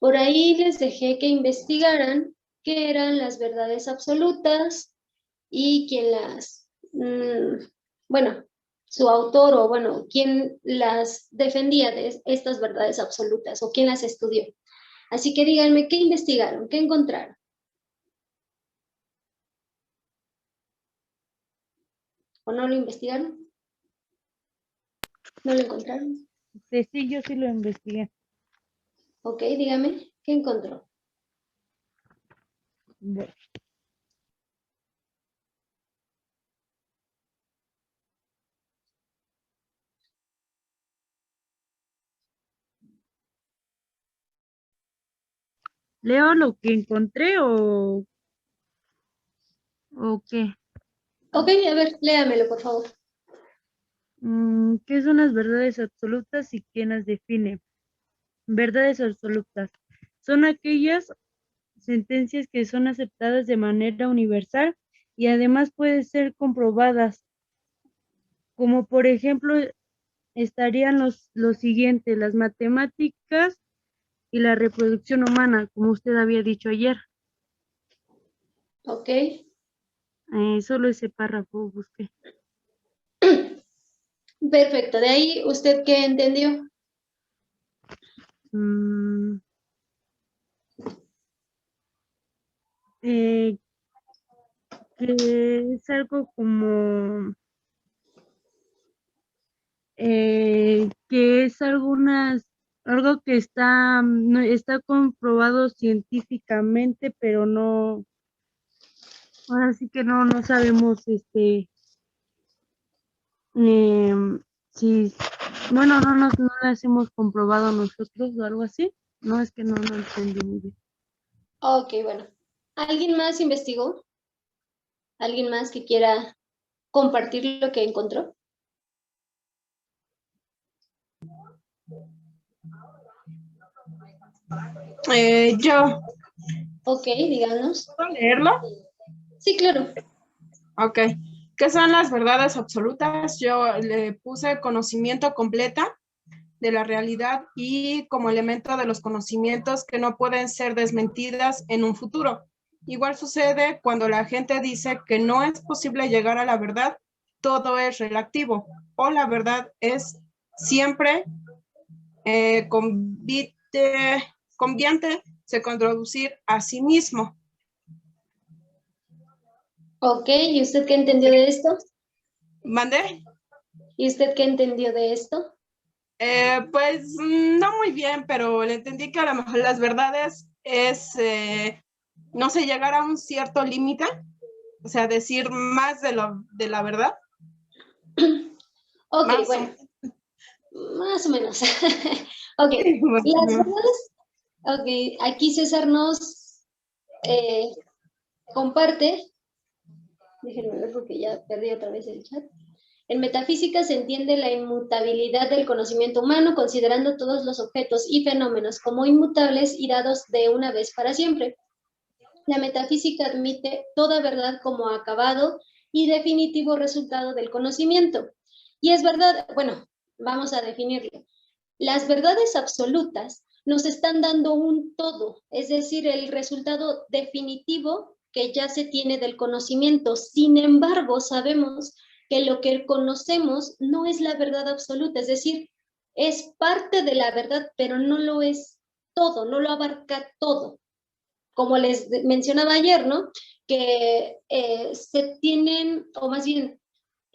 Por ahí les dejé que investigaran qué eran las verdades absolutas y quién las, bueno, su autor o bueno, quién las defendía de estas verdades absolutas o quién las estudió. Así que díganme, ¿qué investigaron? ¿Qué encontraron? ¿O no lo investigaron? ¿No lo encontraron? Sí, yo sí lo investigué. Ok, dígame, ¿qué encontró? Bueno. ¿Leo lo que encontré o qué? Ok, a ver, léamelo, por favor. ¿Qué son las verdades absolutas y quién las define? Verdades absolutas son aquellas sentencias que son aceptadas de manera universal y además pueden ser comprobadas, como por ejemplo estarían los siguientes, las matemáticas y la reproducción humana, como usted había dicho ayer. Ok. Solo ese párrafo busqué. Perfecto, de ahí, ¿usted qué entendió? Mm, eh, que es algo como que es algo que está, no, está comprobado científicamente, pero no, ahora sí que no sabemos si, bueno, no las hemos comprobado nosotros o algo así. No, es que no entendí muy bien. Ok, bueno. ¿Alguien más investigó? ¿Alguien más que quiera compartir lo que encontró? Yo, Ok, díganos. ¿puedo leerlo? Sí, claro. Ok. ¿Qué son las verdades absolutas? Yo le puse conocimiento completa de la realidad y como elemento de los conocimientos que no pueden ser desmentidas en un futuro. Igual sucede cuando la gente dice que no es posible llegar a la verdad, todo es relativo o la verdad es siempre conviente se conducir a sí mismo. Ok, ¿y usted qué entendió de esto? ¿Mandé? ¿Y usted qué entendió de esto? Pues no muy bien, pero le entendí que a lo mejor las verdades es, no sé, llegar a un cierto límite, o sea, decir más de la verdad. Ok, Más bueno, más o menos. Ok, las bueno. verdades, ok, aquí César nos eh, comparte, déjenme ver porque ya perdí otra vez el chat. En metafísica se entiende la inmutabilidad del conocimiento humano, considerando todos los objetos y fenómenos como inmutables y dados de una vez para siempre. La metafísica admite toda verdad como acabado y definitivo resultado del conocimiento. Y es verdad, bueno, vamos a definirlo. Las verdades absolutas nos están dando un todo, es decir, el resultado definitivo que ya se tiene del conocimiento. Sin embargo, sabemos que lo que conocemos no es la verdad absoluta, es decir, es parte de la verdad, pero no lo es todo, no lo abarca todo. Como les mencionaba ayer, ¿no? Que se tienen, o más bien,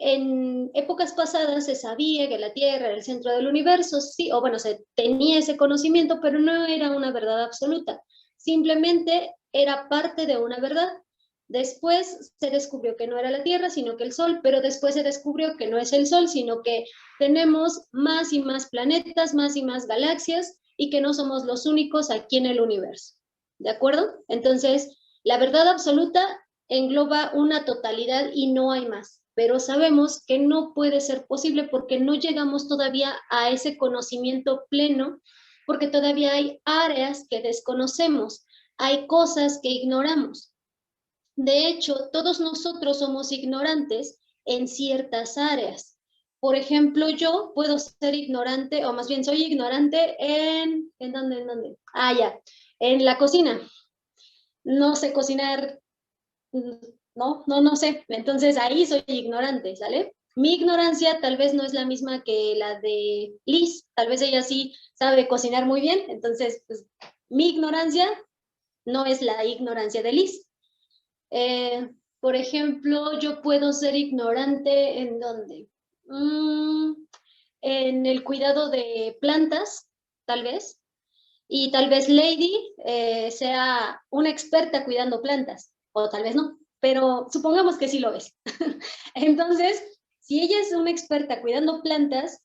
en épocas pasadas se sabía que la Tierra era el centro del universo, sí, o bueno, se tenía ese conocimiento, pero no era una verdad absoluta. Simplemente era parte de una verdad. Después se descubrió que no era la Tierra, sino que el Sol, pero después se descubrió que no es el Sol, sino que tenemos más y más planetas, más y más galaxias, y que no somos los únicos aquí en el universo. ¿De acuerdo? Entonces, la verdad absoluta engloba una totalidad y no hay más, pero sabemos que no puede ser posible porque no llegamos todavía a ese conocimiento pleno, porque todavía hay áreas que desconocemos, hay cosas que ignoramos. De hecho, todos nosotros somos ignorantes en ciertas áreas. Por ejemplo, yo puedo ser ignorante, o más bien soy ignorante ¿en dónde? Ah, ya, en la cocina. No sé cocinar, no sé. Entonces ahí soy ignorante, ¿sale? Mi ignorancia tal vez no es la misma que la de Liz, tal vez ella sí sabe cocinar muy bien, entonces pues, mi ignorancia no es la ignorancia de Liz. Por ejemplo, yo puedo ser ignorante ¿en dónde? En el cuidado de plantas, tal vez, y tal vez Lady sea una experta cuidando plantas, o tal vez no, pero supongamos que sí lo es. Entonces, si ella es una experta cuidando plantas,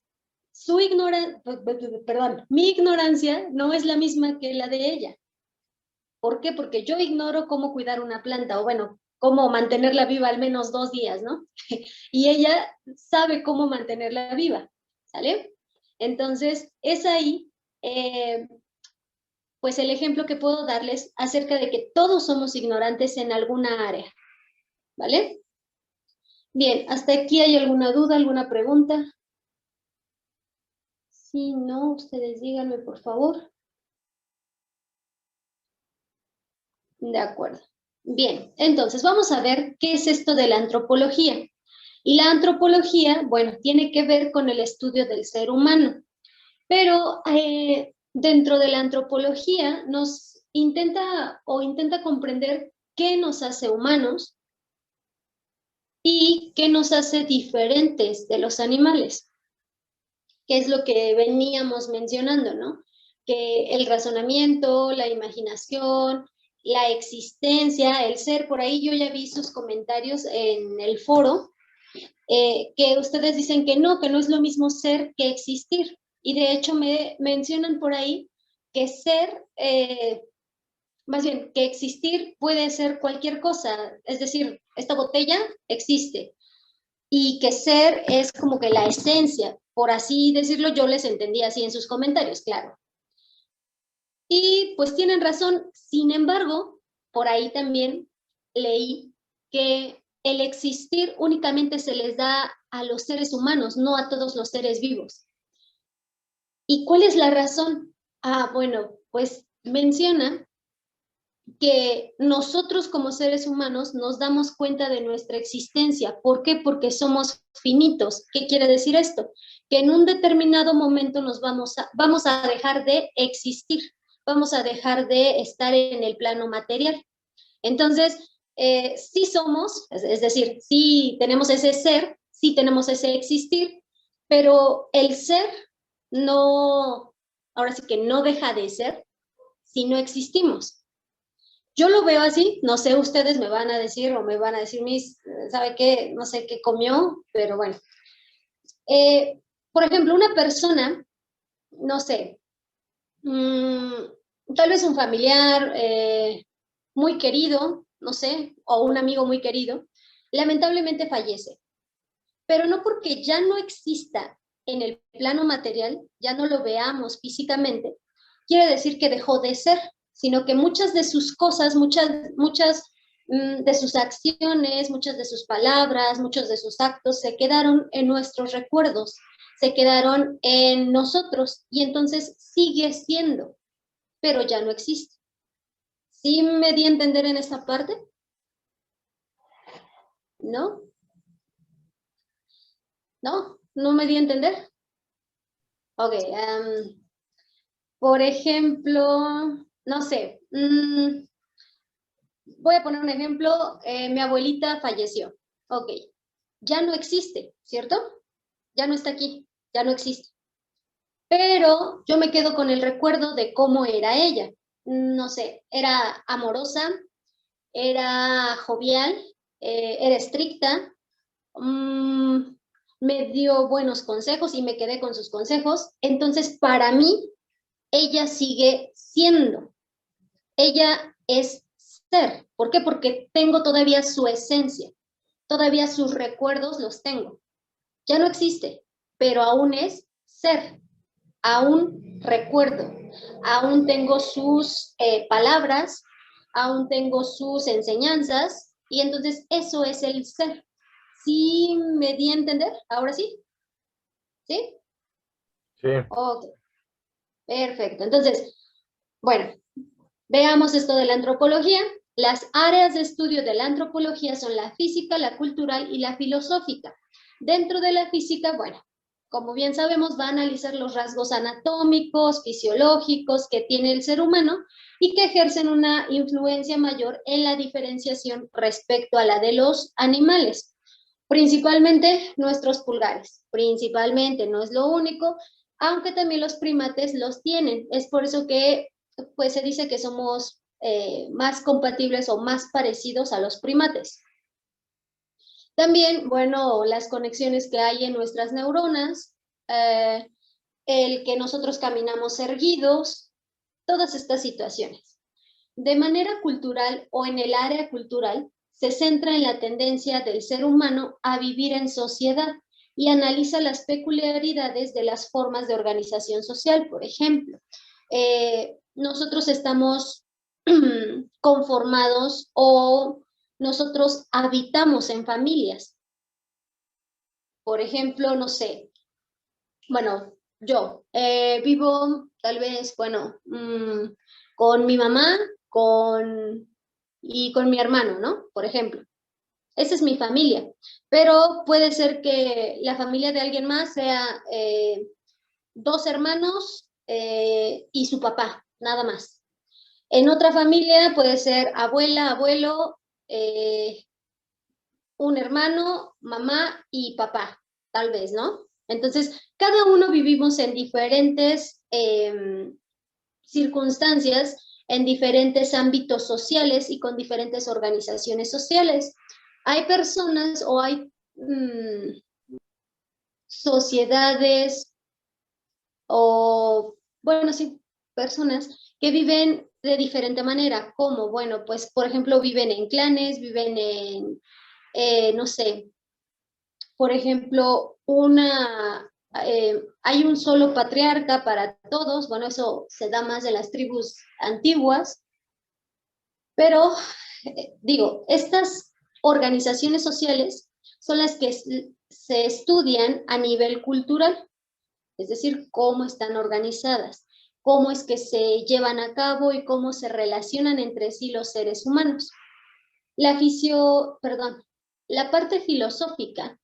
mi ignorancia no es la misma que la de ella. ¿Por qué? Porque yo ignoro cómo cuidar una planta, o bueno, cómo mantenerla viva al menos 2 días, ¿no? Y ella sabe cómo mantenerla viva, ¿sale? Entonces, es ahí, pues el ejemplo que puedo darles acerca de que todos somos ignorantes en alguna área, ¿vale? Bien, ¿hasta aquí hay alguna duda, alguna pregunta? Si no, ustedes díganme, por favor. De acuerdo. Bien, entonces vamos a ver qué es esto de la antropología. Y la antropología, bueno, tiene que ver con el estudio del ser humano, pero dentro de la antropología nos intenta comprender qué nos hace humanos y qué nos hace diferentes de los animales, que es lo que veníamos mencionando, ¿no? Que el razonamiento, la imaginación, la existencia, el ser, por ahí yo ya vi sus comentarios en el foro, que ustedes dicen que no es lo mismo ser que existir. Y de hecho me mencionan por ahí que ser, más bien, que existir puede ser cualquier cosa. Es decir, esta botella existe. Y que ser es como que la esencia, por así decirlo, yo les entendí así en sus comentarios, claro. Y pues tienen razón, sin embargo, por ahí también leí que el existir únicamente se les da a los seres humanos, no a todos los seres vivos. ¿Y cuál es la razón? Ah, bueno, pues menciona que nosotros como seres humanos nos damos cuenta de nuestra existencia. ¿Por qué? Porque somos finitos. ¿Qué quiere decir esto? Que en un determinado momento nos vamos a dejar de existir, vamos a dejar de estar en el plano material. Entonces, sí somos, es decir, sí tenemos ese ser, sí tenemos ese existir, pero el ser no, ahora sí que no deja de ser si no existimos. Yo lo veo así, no sé, ustedes me van a decir o me van a decir, ¿sabe qué? No sé qué comió, pero bueno. Por ejemplo, una persona, no sé, tal vez un familiar muy querido, no sé, o un amigo muy querido, lamentablemente fallece. Pero no porque ya no exista en el plano material, ya no lo veamos físicamente, quiere decir que dejó de ser, sino que muchas de sus cosas, muchas de sus acciones, muchas de sus palabras, muchos de sus actos se quedaron en nuestros recuerdos, se quedaron en nosotros y entonces sigue siendo, pero ya no existe. ¿Sí me di a entender en esta parte? ¿No? ¿No? ¿No me di a entender? Ok, por ejemplo, no sé, voy a poner un ejemplo, mi abuelita falleció, ok, ya no existe, ¿cierto? Ya no está aquí, ya no existe. Pero yo me quedo con el recuerdo de cómo era ella. No sé, era amorosa, era jovial, era estricta, me dio buenos consejos y me quedé con sus consejos. Entonces, para mí, ella sigue siendo. Ella es ser. ¿Por qué? Porque tengo todavía su esencia, todavía sus recuerdos los tengo. Ya no existe, pero aún es ser, aún recuerdo, aún tengo sus palabras, aún tengo sus enseñanzas, y entonces eso es el ser. ¿Sí me di a entender? Ahora sí. ¿Sí? Sí. Ok, perfecto. Entonces, bueno, veamos esto de la antropología. Las áreas de estudio de la antropología son la física, la cultural y la filosófica. Dentro de la física, bueno, como bien sabemos, va a analizar los rasgos anatómicos, fisiológicos que tiene el ser humano y que ejercen una influencia mayor en la diferenciación respecto a la de los animales. Principalmente nuestros pulgares, principalmente, no es lo único, aunque también los primates los tienen. Es por eso que pues, se dice que somos más compatibles o más parecidos a los primates. También, bueno, las conexiones que hay en nuestras neuronas, el que nosotros caminamos erguidos, todas estas situaciones. De manera cultural o en el área cultural, se centra en la tendencia del ser humano a vivir en sociedad y analiza las peculiaridades de las formas de organización social. Por ejemplo, nosotros estamos conformados o nosotros habitamos en familias. Por ejemplo, no sé, bueno, yo vivo tal vez, bueno, con mi mamá y con mi hermano, ¿no? Por ejemplo. Esa es mi familia, pero puede ser que la familia de alguien más sea 2 hermanos y su papá, nada más. En otra familia puede ser abuela, abuelo, un hermano, mamá y papá, tal vez, ¿no? Entonces, cada uno vivimos en diferentes circunstancias, en diferentes ámbitos sociales y con diferentes organizaciones sociales. Hay personas o hay sociedades o, bueno, sí, personas que viven de diferente manera, como, bueno, pues, por ejemplo, viven en clanes, viven en, no sé, por ejemplo, hay un solo patriarca para todos, bueno, eso se da más en las tribus antiguas, pero digo, estas organizaciones sociales son las que se estudian a nivel cultural, es decir, cómo están organizadas, cómo es que se llevan a cabo y cómo se relacionan entre sí los seres humanos. La parte filosófica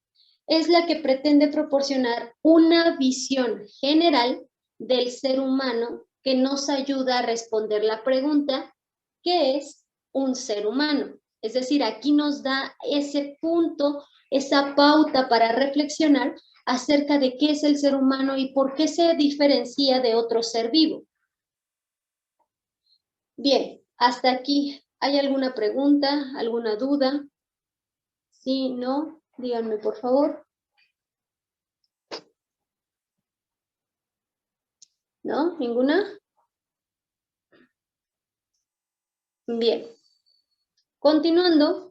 es la que pretende proporcionar una visión general del ser humano que nos ayuda a responder la pregunta, ¿qué es un ser humano? Es decir, aquí nos da ese punto, esa pauta para reflexionar acerca de qué es el ser humano y por qué se diferencia de otro ser vivo. Bien, hasta aquí. ¿Hay alguna pregunta, alguna duda? Sí, no, díganme por favor. ¿No? ¿Ninguna? Bien. Continuando.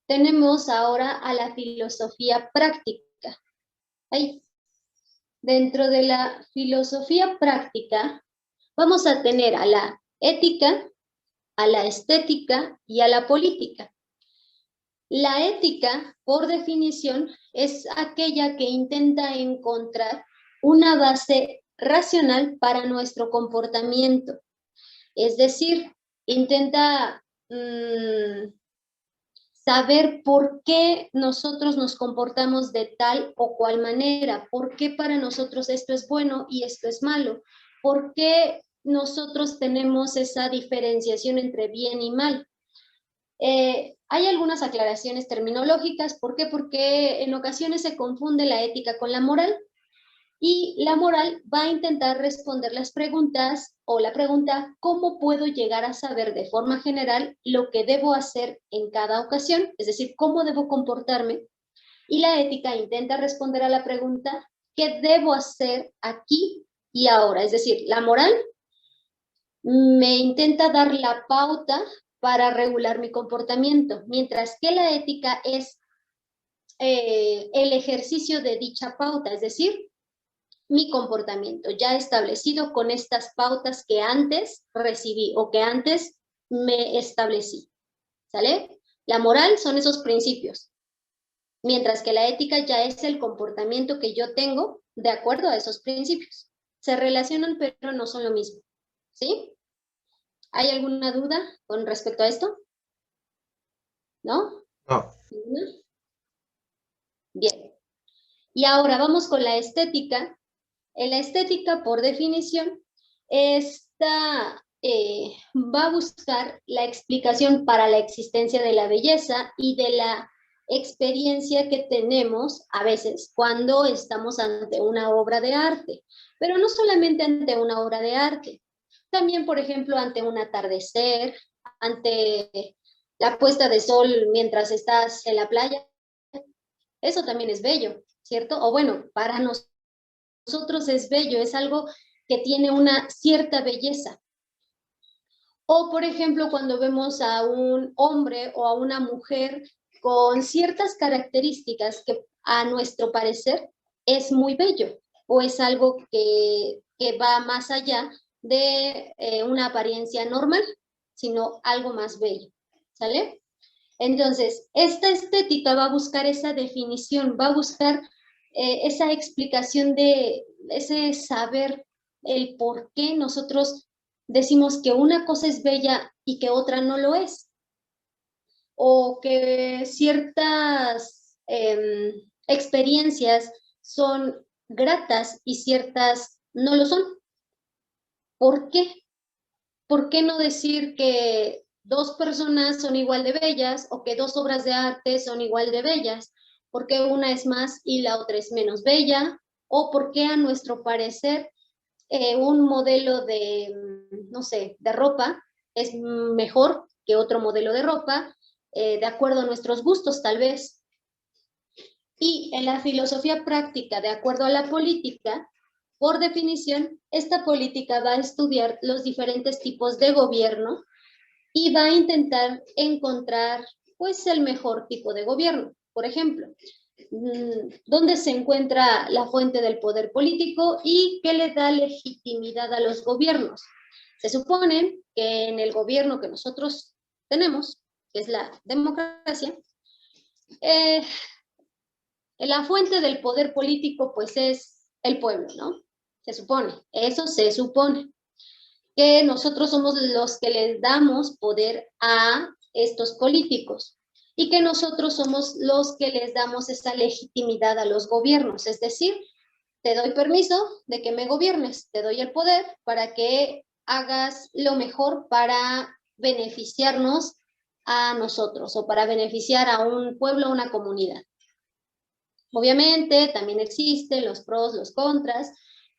Tenemos ahora a la filosofía práctica. Ahí. Dentro de la filosofía práctica, vamos a tener a la ética, a la estética y a la política. La ética, por definición, es aquella que intenta encontrar una base racional para nuestro comportamiento. Es decir, intenta saber por qué nosotros nos comportamos de tal o cual manera, por qué para nosotros esto es bueno y esto es malo, por qué nosotros tenemos esa diferenciación entre bien y mal. Hay algunas aclaraciones terminológicas. ¿Por qué? Porque en ocasiones se confunde la ética con la moral. Y la moral va a intentar responder las preguntas o la pregunta, ¿cómo puedo llegar a saber de forma general lo que debo hacer en cada ocasión? Es decir, ¿cómo debo comportarme? Y la ética intenta responder a la pregunta, ¿qué debo hacer aquí y ahora? Es decir, la moral me intenta dar la pauta para regular mi comportamiento, mientras que la ética es el ejercicio de dicha pauta, es decir, mi comportamiento ya establecido con estas pautas que antes recibí o que antes me establecí. ¿Sale? La moral son esos principios. mientras que la ética ya es el comportamiento que yo tengo de acuerdo a esos principios. Se relacionan, pero no son lo mismo, ¿sí? ¿Hay alguna duda con respecto a esto? ¿No? No. Bien. Y ahora vamos con la estética. En la estética, por definición, esta va a buscar la explicación para la existencia de la belleza y de la experiencia que tenemos a veces cuando estamos ante una obra de arte, pero no solamente ante una obra de arte, también, por ejemplo, ante un atardecer, ante la puesta de sol mientras estás en la playa. Eso también es bello, ¿cierto? O bueno, para nosotros es bello, es algo que tiene una cierta belleza. O, por ejemplo, cuando vemos a un hombre o a una mujer con ciertas características que a nuestro parecer es muy bello o es algo que va más allá de una apariencia normal, sino algo más bello, ¿sale? Entonces, esta estética va a buscar esa definición, va a buscar esa explicación de ese saber el por qué nosotros decimos que una cosa es bella y que otra no lo es, o que ciertas experiencias son gratas y ciertas no lo son. ¿Por qué? ¿Por qué no decir que dos personas son igual de bellas o que dos obras de arte son igual de bellas? ¿Por qué una es más y la otra es menos bella? ¿O por qué a nuestro parecer un modelo de, no sé, de ropa es mejor que otro modelo de ropa, de acuerdo a nuestros gustos tal vez? Y en la filosofía práctica, de acuerdo a la política, por definición, esta política va a estudiar los diferentes tipos de gobierno y va a intentar encontrar, pues, el mejor tipo de gobierno. Por ejemplo, ¿dónde se encuentra la fuente del poder político y qué le da legitimidad a los gobiernos? Se supone que en el gobierno que nosotros tenemos, que es la democracia, la fuente del poder político, pues, es el pueblo, ¿no? Se supone, eso se supone, que nosotros somos los que les damos poder a estos políticos y que nosotros somos los que les damos esa legitimidad a los gobiernos, es decir, te doy permiso de que me gobiernes, te doy el poder para que hagas lo mejor para beneficiarnos a nosotros o para beneficiar a un pueblo, a una comunidad. Obviamente, también existen los pros, los contras,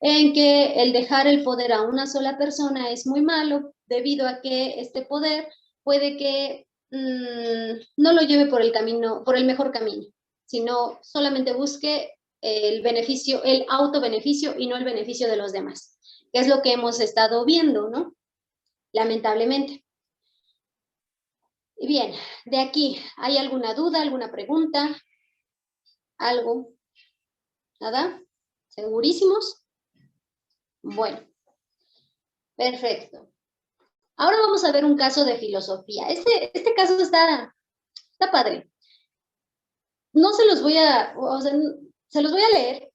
en que el dejar el poder a una sola persona es muy malo, debido a que este poder puede que no lo lleve por el camino, por el mejor camino, sino solamente busque el beneficio, el autobeneficio y no el beneficio de los demás, que es lo que hemos estado viendo, ¿no? Lamentablemente. Bien, de aquí, ¿hay alguna duda, alguna pregunta? ¿Algo? ¿Nada? ¿Segurísimos? Bueno, perfecto. Ahora vamos a ver un caso de filosofía. Este caso está padre. No se los voy a, o sea, se los voy a leer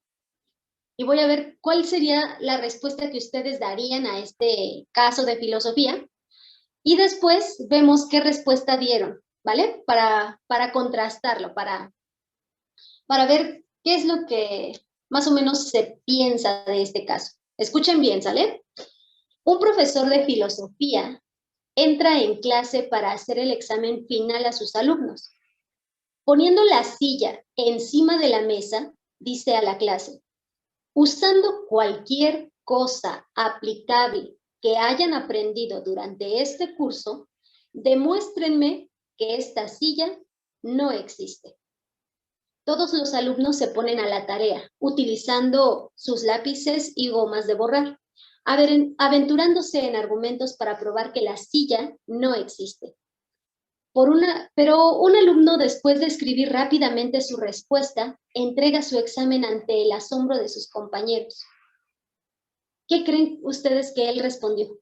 y voy a ver cuál sería la respuesta que ustedes darían a este caso de filosofía. Y después vemos qué respuesta dieron, ¿vale? Para contrastarlo, para ver qué es lo que más o menos se piensa de este caso. Escuchen bien, ¿sale? Un profesor de filosofía entra en clase para hacer el examen final a sus alumnos. Poniendo la silla encima de la mesa, dice a la clase: usando cualquier cosa aplicable que hayan aprendido durante este curso, demuéstrenme que esta silla no existe. Todos los alumnos se ponen a la tarea, utilizando sus lápices y gomas de borrar, aventurándose en argumentos para probar que la silla no existe. Pero un alumno, después de escribir rápidamente su respuesta, entrega su examen ante el asombro de sus compañeros. ¿Qué creen ustedes que él respondió?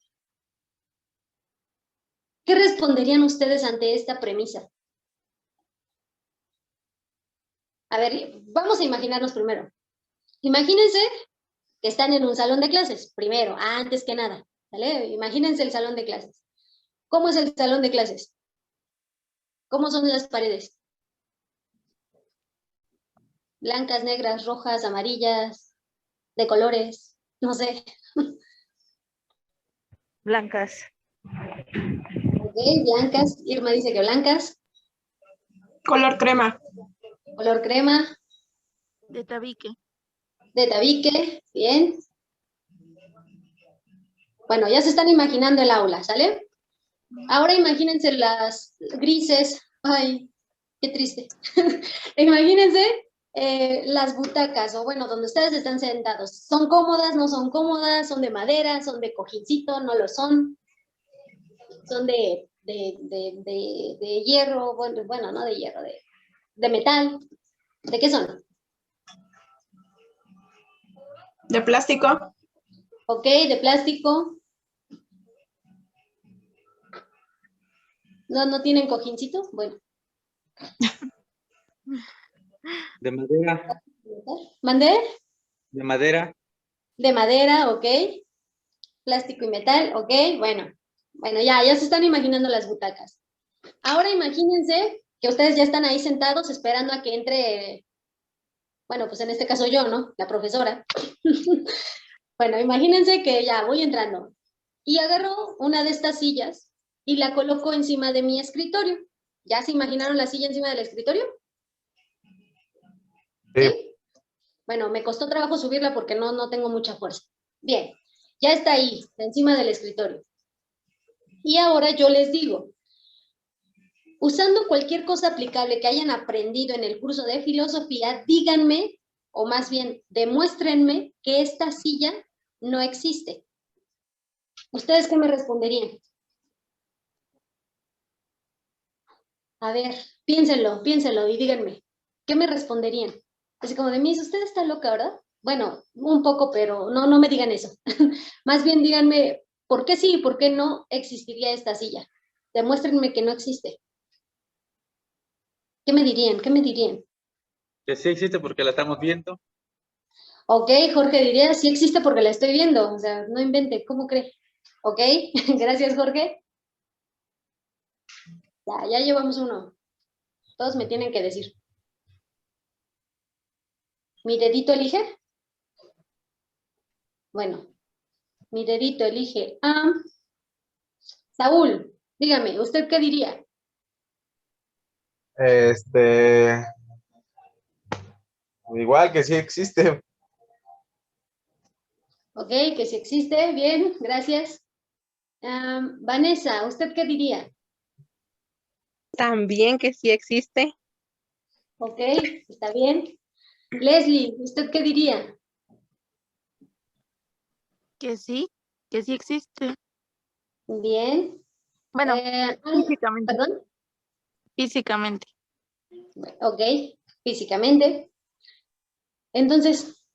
¿Qué responderían ustedes ante esta premisa? A ver, vamos a imaginarnos primero. Imagínense que están en un salón de clases, primero, antes que nada, ¿vale? Imagínense el salón de clases. ¿Cómo es el salón de clases? ¿Cómo son las paredes? Blancas, negras, rojas, amarillas, de colores, no sé. Blancas. Ok, blancas. Irma dice que blancas. Color crema. Color crema, De tabique. de tabique, bien. Bueno, ya se están imaginando el aula, ¿sale? Ahora imagínense las grises. Ay, qué triste. Imagínense las butacas, o bueno, donde ustedes están sentados. ¿Son cómodas, no son cómodas? ¿Son de madera? ¿Son de cojincito? ¿No lo son? ¿Son de hierro? Bueno, no de hierro, de metal. ¿De qué son? De plástico. Ok, de plástico. ¿No tienen cojincito? Bueno. De madera. ¿Mandé? De madera. De madera, ok. Plástico y metal, ok. Bueno, ya se están imaginando las butacas. Ahora imagínense que ustedes ya están ahí sentados esperando a que entre, bueno, pues en este caso yo, ¿no? La profesora. Bueno, imagínense que ya voy entrando y agarro una de estas sillas y la coloco encima de mi escritorio. ¿Ya se imaginaron la silla encima del escritorio? ¿Sí? Bueno, me costó trabajo subirla porque no tengo mucha fuerza. Bien, ya está ahí, encima del escritorio. Y ahora yo les digo, usando cualquier cosa aplicable que hayan aprendido en el curso de filosofía, díganme, o más bien, demuéstrenme que esta silla no existe. ¿Ustedes qué me responderían? A ver, piénsenlo y díganme, ¿qué me responderían? Así como de mí, usted está loca, ¿verdad? Bueno, un poco, pero no me digan eso. Más bien díganme, ¿por qué sí y por qué no existiría esta silla? Demuéstrenme que no existe. ¿Qué me dirían? ¿Qué me dirían? Que sí existe porque la estamos viendo. Ok, Jorge diría, sí existe porque la estoy viendo. O sea, no invente, ¿cómo cree? Ok, gracias, Jorge. Ya llevamos uno. Todos me tienen que decir. ¿Mi dedito elige? Bueno, mi dedito elige a Saúl. Dígame, ¿usted qué diría? Igual que sí existe. Ok, que si existe, bien, gracias. Vanessa, ¿usted qué diría? También que sí existe. Ok, está bien. Leslie, ¿usted qué diría? Que sí existe. Bien. Bueno, físicamente. ¿Perdón? Físicamente. Ok, físicamente. Entonces,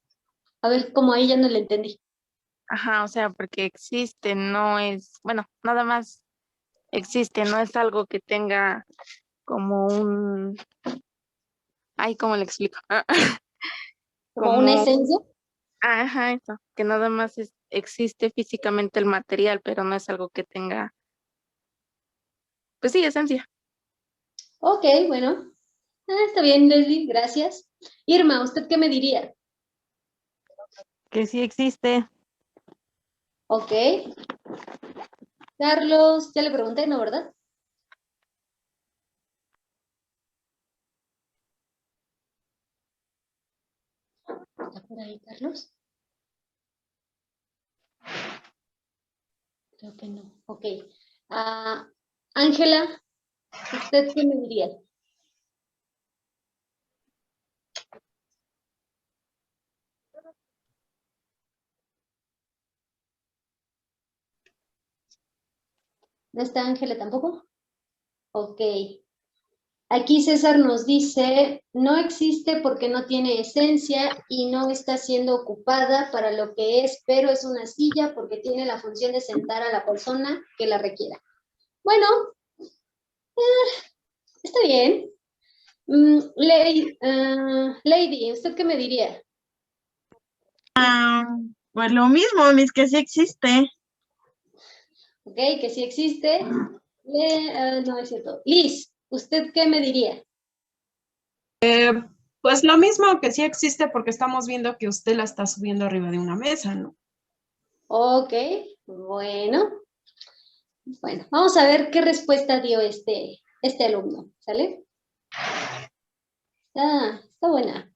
a ver, como ahí ya no le entendí. Ajá, o sea, porque existe, no es, bueno, nada más existe, no es algo que tenga como un, ay, ¿cómo le explico? ¿Como una esencia? Ajá, eso, que nada más existe físicamente el material, pero no es algo que tenga, pues sí, esencia. Ok, bueno. Está bien, Leslie, gracias. Irma, ¿usted qué me diría? Que sí existe. Ok. Carlos, ya le pregunté, ¿no, verdad? ¿Está por ahí, Carlos? Creo que no. Ok. Ángela, ¿usted qué me diría? ¿No está Ángela tampoco? Ok. Aquí César nos dice, no existe porque no tiene esencia y no está siendo ocupada para lo que es, pero es una silla porque tiene la función de sentar a la persona que la requiera. Bueno, está bien. Lady, ¿usted qué me diría? Pues lo mismo, mis que sí existe. Ok, que sí existe. No es cierto. Liz, ¿usted qué me diría? Pues lo mismo, que sí existe porque estamos viendo que usted la está subiendo arriba de una mesa, ¿no? Ok, bueno. Bueno, vamos a ver qué respuesta dio este alumno, ¿sale? Está buena.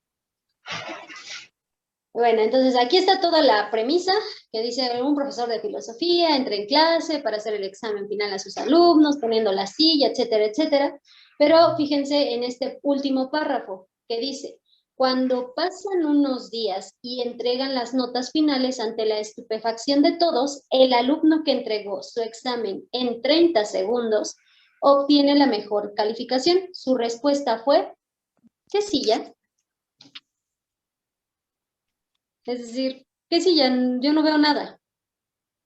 Bueno, entonces aquí está toda la premisa que dice un profesor de filosofía entra en clase para hacer el examen final a sus alumnos, poniendo la silla, etcétera, etcétera. Pero fíjense en este último párrafo que dice, cuando pasan unos días y entregan las notas finales ante la estupefacción de todos, el alumno que entregó su examen en 30 segundos obtiene la mejor calificación. Su respuesta fue, ¿qué silla? Es decir, ¿qué silla? Yo no veo nada.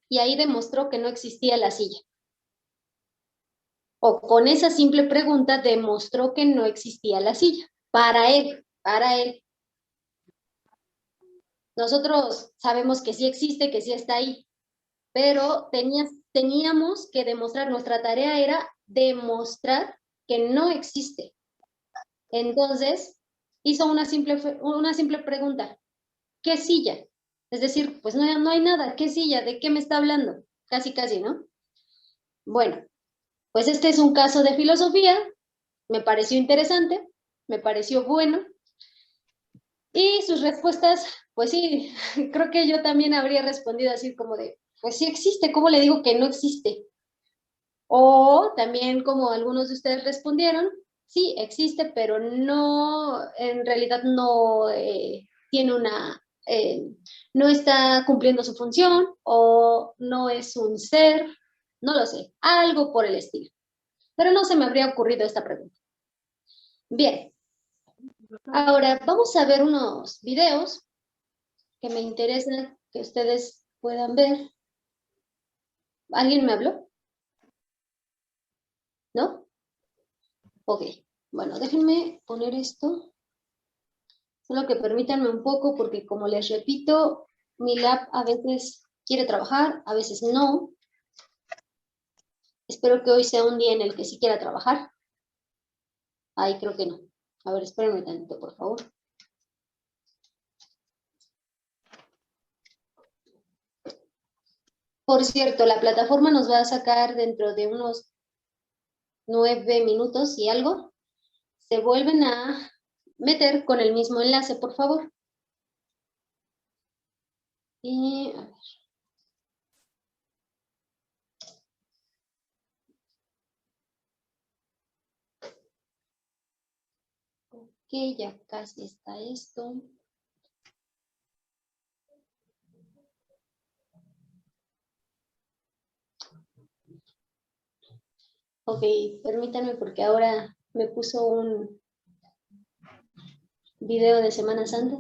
Y ahí demostró que no existía la silla. O con esa simple pregunta demostró que no existía la silla. Para él, para él. Nosotros sabemos que sí existe, que sí está ahí. Pero teníamos que demostrar, nuestra tarea era demostrar que no existe. Entonces, hizo una simple pregunta. ¿Qué silla? Es decir, pues no hay nada. ¿Qué silla? ¿De qué me está hablando? Casi, casi, ¿no? Bueno, pues este es un caso de filosofía. Me pareció interesante, me pareció bueno. Y sus respuestas, pues sí, creo que yo también habría respondido así como de, pues sí existe, ¿cómo le digo que no existe? O también como algunos de ustedes respondieron, sí existe, pero no, en realidad no tiene una... no está cumpliendo su función o no es un ser, no lo sé, algo por el estilo. Pero no se me habría ocurrido esta pregunta. Bien, ahora vamos a ver unos videos que me interesa que ustedes puedan ver. ¿Alguien me habló? ¿No? Ok, bueno, déjenme poner esto. Solo que permítanme un poco porque como les repito, mi lab a veces quiere trabajar, a veces no. Espero que hoy sea un día en el que sí quiera trabajar. Ay, creo que no. A ver, espérenme tantito, por favor. Por cierto, la plataforma nos va a sacar dentro de unos 9 minutos y algo. Se vuelven a meter con el mismo enlace, por favor. Y a ver. Ok, ya casi está esto. Ok, permítanme porque ahora me puso un video de Semana Santa.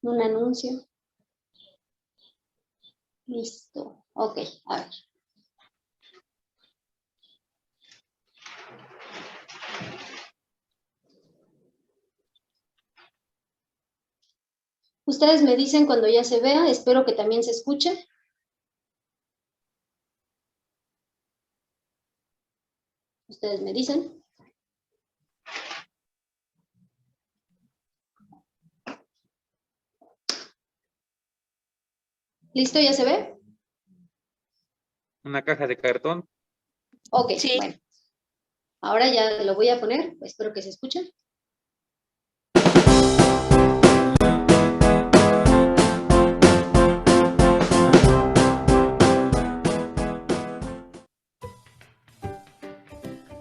Un anuncio. Listo. Ok, a ver. Ustedes me dicen cuando ya se vea, espero que también se escuche. Ustedes me dicen. ¿Listo? ¿Ya se ve? Una caja de cartón. Ok, Sí. bueno. Ahora ya lo voy a poner, espero que se escuche.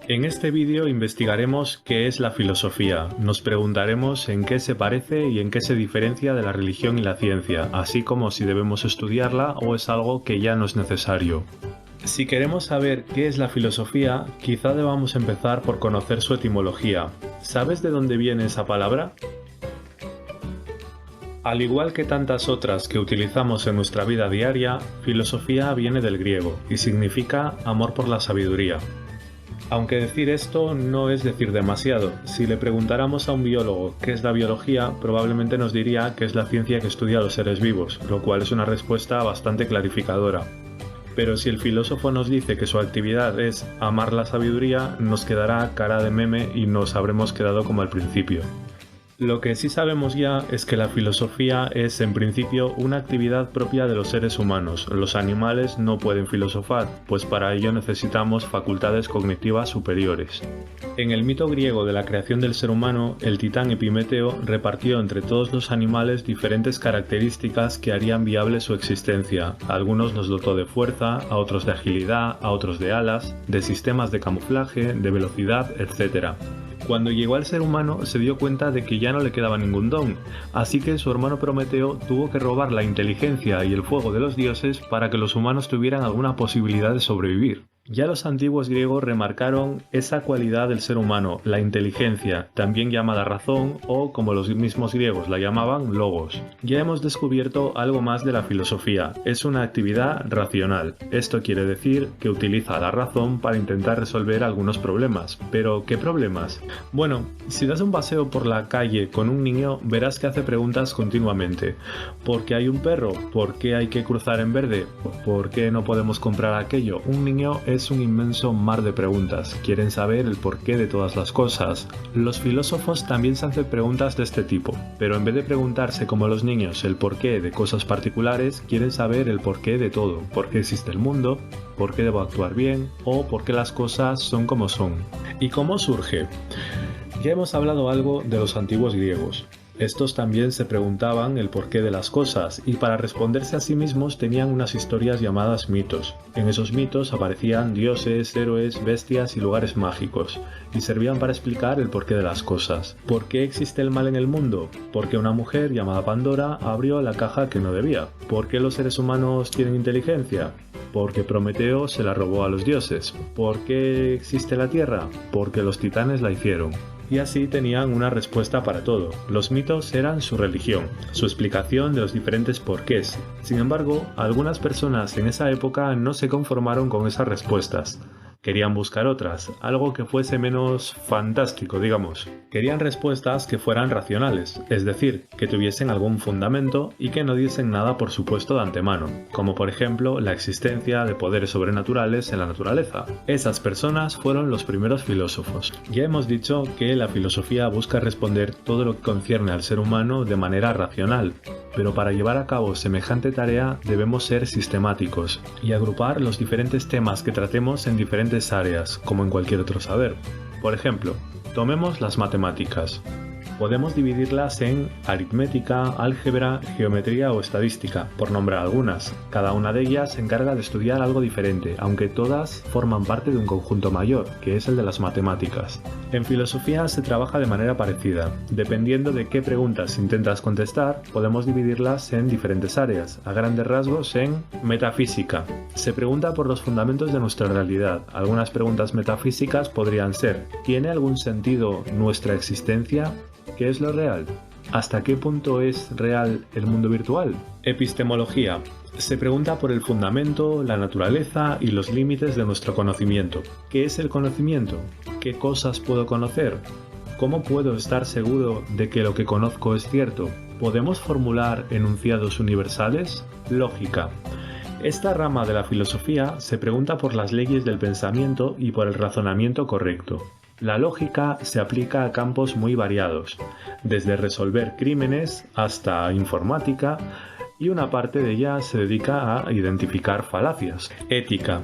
En este vídeo investigaremos qué es la filosofía, nos preguntaremos en qué se parece y en qué se diferencia de la religión y la ciencia, así como si debemos estudiarla o es algo que ya no es necesario. Si queremos saber qué es la filosofía, quizá debamos empezar por conocer su etimología. ¿Sabes de dónde viene esa palabra? Al igual que tantas otras que utilizamos en nuestra vida diaria, filosofía viene del griego y significa amor por la sabiduría. Aunque decir esto no es decir demasiado. Si le preguntáramos a un biólogo qué es la biología, probablemente nos diría que es la ciencia que estudia a los seres vivos, lo cual es una respuesta bastante clarificadora. Pero si el filósofo nos dice que su actividad es amar la sabiduría, nos quedará cara de meme y nos habremos quedado como al principio. Lo que sí sabemos ya es que la filosofía es, en principio, una actividad propia de los seres humanos. Los animales no pueden filosofar, pues para ello necesitamos facultades cognitivas superiores. En el mito griego de la creación del ser humano, el titán Epimeteo repartió entre todos los animales diferentes características que harían viable su existencia. A algunos los dotó de fuerza, a otros de agilidad, a otros de alas, de sistemas de camuflaje, de velocidad, etc. Cuando llegó al ser humano se dio cuenta de que ya no le quedaba ningún don, así que su hermano Prometeo tuvo que robar la inteligencia y el fuego de los dioses para que los humanos tuvieran alguna posibilidad de sobrevivir. Ya los antiguos griegos remarcaron esa cualidad del ser humano, la inteligencia, también llamada razón o, como los mismos griegos la llamaban, logos. Ya hemos descubierto algo más de la filosofía, es una actividad racional. Esto quiere decir que utiliza la razón para intentar resolver algunos problemas. ¿Pero qué problemas? Bueno, si das un paseo por la calle con un niño, verás que hace preguntas continuamente. ¿Por qué hay un perro? ¿Por qué hay que cruzar en verde? ¿Por qué no podemos comprar aquello? Un niño es un inmenso mar de preguntas. Quieren saber el porqué de todas las cosas. Los filósofos también se hacen preguntas de este tipo, pero en vez de preguntarse como los niños el porqué de cosas particulares, quieren saber el porqué de todo. ¿Por qué existe el mundo? ¿Por qué debo actuar bien? ¿O por qué las cosas son como son? ¿Y cómo surge? Ya hemos hablado algo de los antiguos griegos. Estos también se preguntaban el porqué de las cosas y para responderse a sí mismos tenían unas historias llamadas mitos. En esos mitos aparecían dioses, héroes, bestias y lugares mágicos y servían para explicar el porqué de las cosas. ¿Por qué existe el mal en el mundo? Porque una mujer llamada Pandora abrió la caja que no debía. ¿Por qué los seres humanos tienen inteligencia? Porque Prometeo se la robó a los dioses. ¿Por qué existe la Tierra? Porque los titanes la hicieron. Y así tenían una respuesta para todo. Los mitos eran su religión, su explicación de los diferentes porqués. Sin embargo, algunas personas en esa época no se conformaron con esas respuestas. Querían buscar otras, algo que fuese menos fantástico, digamos. Querían respuestas que fueran racionales, es decir, que tuviesen algún fundamento y que no diesen nada por supuesto de antemano, como por ejemplo la existencia de poderes sobrenaturales en la naturaleza. Esas personas fueron los primeros filósofos. Ya hemos dicho que la filosofía busca responder todo lo que concierne al ser humano de manera racional, pero para llevar a cabo semejante tarea debemos ser sistemáticos y agrupar los diferentes temas que tratemos en diferentes áreas, como en cualquier otro saber. Por ejemplo, tomemos las matemáticas. Podemos dividirlas en aritmética, álgebra, geometría o estadística, por nombrar algunas. Cada una de ellas se encarga de estudiar algo diferente, aunque todas forman parte de un conjunto mayor, que es el de las matemáticas. En filosofía se trabaja de manera parecida. Dependiendo de qué preguntas intentas contestar, podemos dividirlas en diferentes áreas, a grandes rasgos en metafísica. Se pregunta por los fundamentos de nuestra realidad. Algunas preguntas metafísicas podrían ser: ¿tiene algún sentido nuestra existencia? ¿Qué es lo real? ¿Hasta qué punto es real el mundo virtual? Epistemología. Se pregunta por el fundamento, la naturaleza y los límites de nuestro conocimiento. ¿Qué es el conocimiento? ¿Qué cosas puedo conocer? ¿Cómo puedo estar seguro de que lo que conozco es cierto? ¿Podemos formular enunciados universales? Lógica. Esta rama de la filosofía se pregunta por las leyes del pensamiento y por el razonamiento correcto. La lógica se aplica a campos muy variados, desde resolver crímenes hasta informática, y una parte de ella se dedica a identificar falacias. Ética.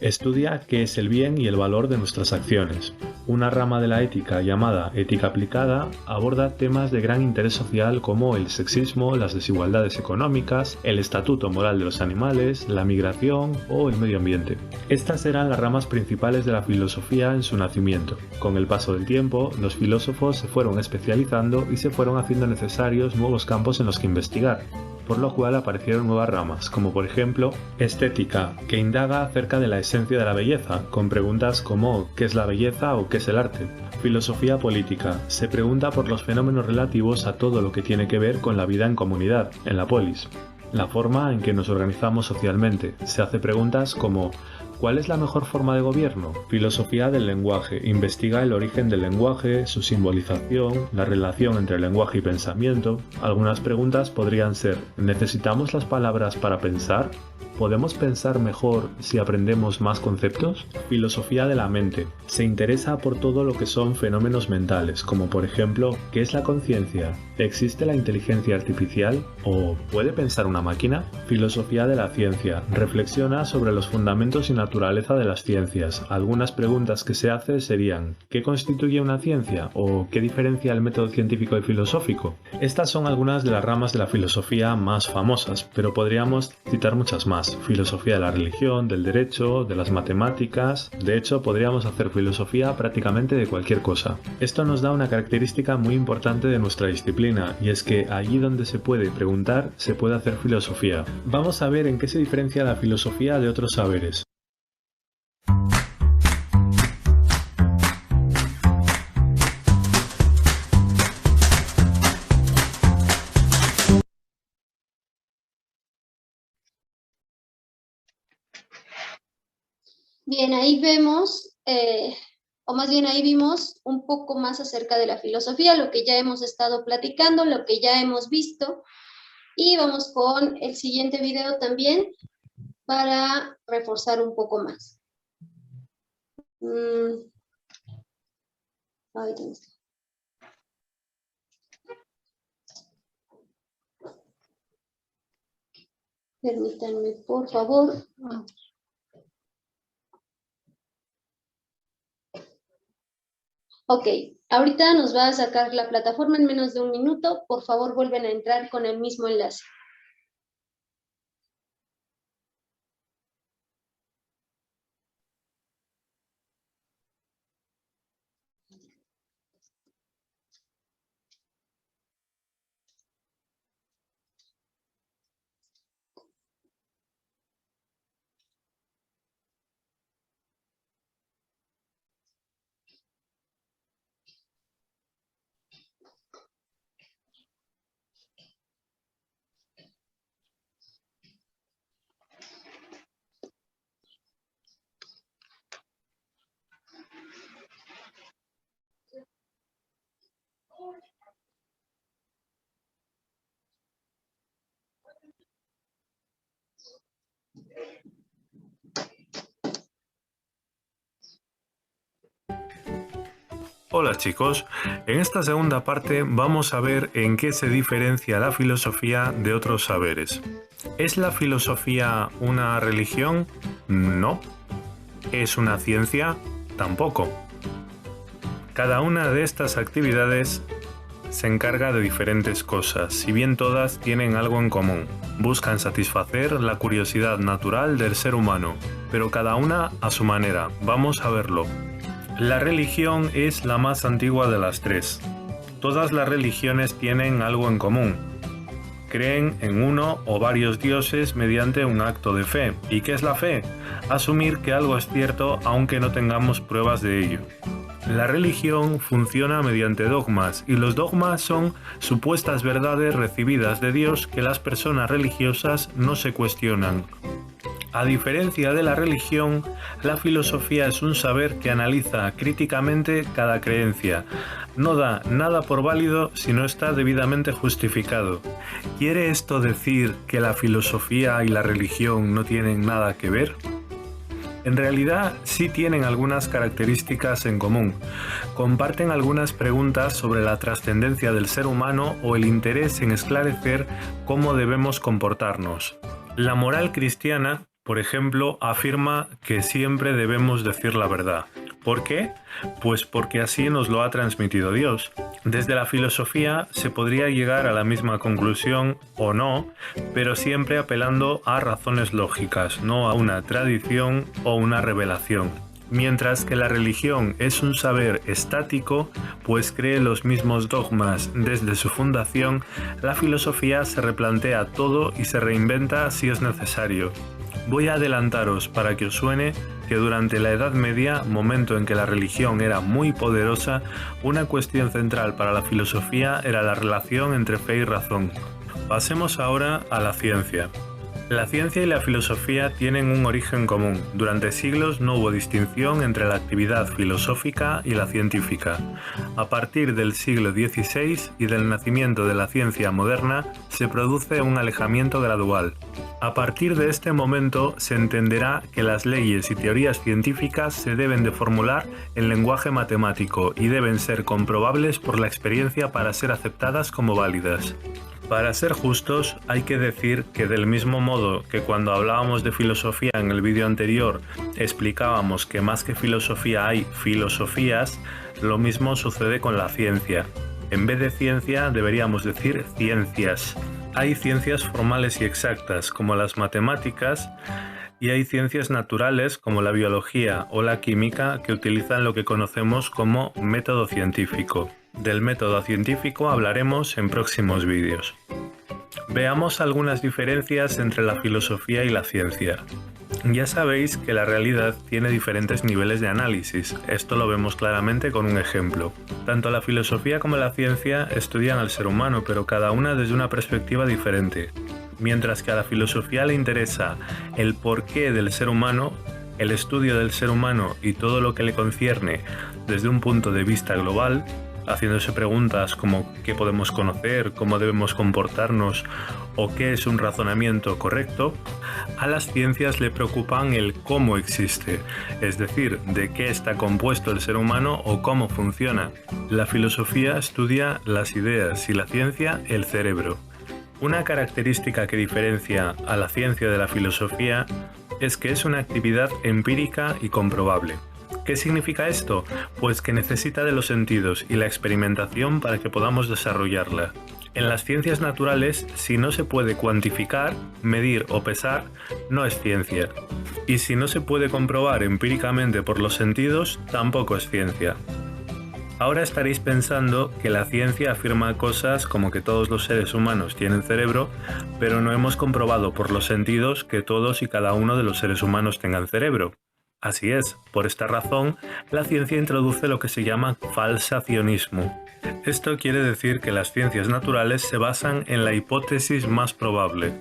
Estudia qué es el bien y el valor de nuestras acciones. Una rama de la ética llamada ética aplicada aborda temas de gran interés social como el sexismo, las desigualdades económicas, el estatuto moral de los animales, la migración o el medio ambiente. Estas eran las ramas principales de la filosofía en su nacimiento. Con el paso del tiempo, los filósofos se fueron especializando y se fueron haciendo necesarios nuevos campos en los que investigar. por lo cual aparecieron nuevas ramas, como por ejemplo estética, que indaga acerca de la esencia de la belleza, con preguntas como ¿qué es la belleza o qué es el arte? Filosofía política, se pregunta por los fenómenos relativos a todo lo que tiene que ver con la vida en comunidad, en la polis. La forma en que nos organizamos socialmente, se hace preguntas como ¿cuál es la mejor forma de gobierno? Filosofía del lenguaje. Investiga el origen del lenguaje, su simbolización, la relación entre lenguaje y pensamiento. Algunas preguntas podrían ser ¿necesitamos las palabras para pensar? ¿Podemos pensar mejor si aprendemos más conceptos? Filosofía de la mente. Se interesa por todo lo que son fenómenos mentales, como por ejemplo, ¿qué es la conciencia? ¿Existe la inteligencia artificial? ¿O puede pensar una máquina? Filosofía de la ciencia. Reflexiona sobre los fundamentos y naturaleza de las ciencias. Algunas preguntas que se hace serían ¿qué constituye una ciencia? ¿O qué diferencia el método científico y filosófico? Estas son algunas de las ramas de la filosofía más famosas, pero podríamos citar muchas más. Filosofía de la religión, del derecho, de las matemáticas. De hecho, podríamos hacer filosofía prácticamente de cualquier cosa. Esto nos da una característica muy importante de nuestra disciplina, y es que allí donde se puede preguntar, se puede hacer filosofía. Vamos a ver en qué se diferencia la filosofía de otros saberes. Bien, ahí vemos, o más bien ahí vimos un poco más acerca de la filosofía, lo que ya hemos estado platicando, lo que ya hemos visto, y vamos con el siguiente video también para reforzar un poco más. Ay, ¿dónde está? Permítanme, por favor. Ok, ahorita nos va a sacar la plataforma en menos de un minuto. Por favor, vuelven a entrar con el mismo enlace. Hola chicos, en esta segunda parte vamos a ver en qué se diferencia la filosofía de otros saberes. ¿Es la filosofía una religión? No. ¿Es una ciencia? Tampoco. Cada una de estas actividades se encarga de diferentes cosas, si bien todas tienen algo en común. Buscan satisfacer la curiosidad natural del ser humano, pero cada una a su manera. Vamos a verlo. La religión es la más antigua de las tres. Todas las religiones tienen algo en común. Creen en uno o varios dioses mediante un acto de fe. ¿Y qué es la fe? Asumir que algo es cierto aunque no tengamos pruebas de ello. La religión funciona mediante dogmas, y los dogmas son supuestas verdades recibidas de Dios que las personas religiosas no se cuestionan. A diferencia de la religión, la filosofía es un saber que analiza críticamente cada creencia. No da nada por válido si no está debidamente justificado. ¿Quiere esto decir que la filosofía y la religión no tienen nada que ver? En realidad sí tienen algunas características en común. Comparten algunas preguntas sobre la trascendencia del ser humano o el interés en esclarecer cómo debemos comportarnos. La moral cristiana, por ejemplo, afirma que siempre debemos decir la verdad. ¿Por qué? Pues porque así nos lo ha transmitido Dios. Desde la filosofía se podría llegar a la misma conclusión o no, pero siempre apelando a razones lógicas, no a una tradición o una revelación. Mientras que la religión es un saber estático, pues cree los mismos dogmas desde su fundación, la filosofía se replantea todo y se reinventa si es necesario. Voy a adelantaros para que os suene que durante la Edad Media, momento en que la religión era muy poderosa, una cuestión central para la filosofía era la relación entre fe y razón. Pasemos ahora a la ciencia. La ciencia y la filosofía tienen un origen común. Durante siglos no hubo distinción entre la actividad filosófica y la científica. A partir del siglo XVI y del nacimiento de la ciencia moderna, se produce un alejamiento gradual. A partir de este momento se entenderá que las leyes y teorías científicas se deben de formular en lenguaje matemático y deben ser comprobables por la experiencia para ser aceptadas como válidas. Para ser justos, hay que decir que del mismo modo que cuando hablábamos de filosofía en el vídeo anterior explicábamos que más que filosofía hay filosofías, lo mismo sucede con la ciencia. En vez de ciencia deberíamos decir ciencias. Hay ciencias formales y exactas como las matemáticas y hay ciencias naturales como la biología o la química que utilizan lo que conocemos como método científico. Del método científico hablaremos en próximos vídeos. Veamos algunas diferencias entre la filosofía y la ciencia. Ya sabéis que la realidad tiene diferentes niveles de análisis. Esto lo vemos claramente con un ejemplo. Tanto la filosofía como la ciencia estudian al ser humano, pero cada una desde una perspectiva diferente. Mientras que a la filosofía le interesa el porqué del ser humano, el estudio del ser humano y todo lo que le concierne desde un punto de vista global, haciéndose preguntas como qué podemos conocer, cómo debemos comportarnos o qué es un razonamiento correcto, a las ciencias le preocupan el cómo existe, es decir, de qué está compuesto el ser humano o cómo funciona. La filosofía estudia las ideas y la ciencia el cerebro. Una característica que diferencia a la ciencia de la filosofía es que es una actividad empírica y comprobable. ¿Qué significa esto? Pues que necesita de los sentidos y la experimentación para que podamos desarrollarla. En las ciencias naturales, si no se puede cuantificar, medir o pesar, no es ciencia. Y si no se puede comprobar empíricamente por los sentidos, tampoco es ciencia. Ahora estaréis pensando que la ciencia afirma cosas como que todos los seres humanos tienen cerebro, pero no hemos comprobado por los sentidos que todos y cada uno de los seres humanos tengan cerebro. Así es, por esta razón, la ciencia introduce lo que se llama falsacionismo. Esto quiere decir que las ciencias naturales se basan en la hipótesis más probable.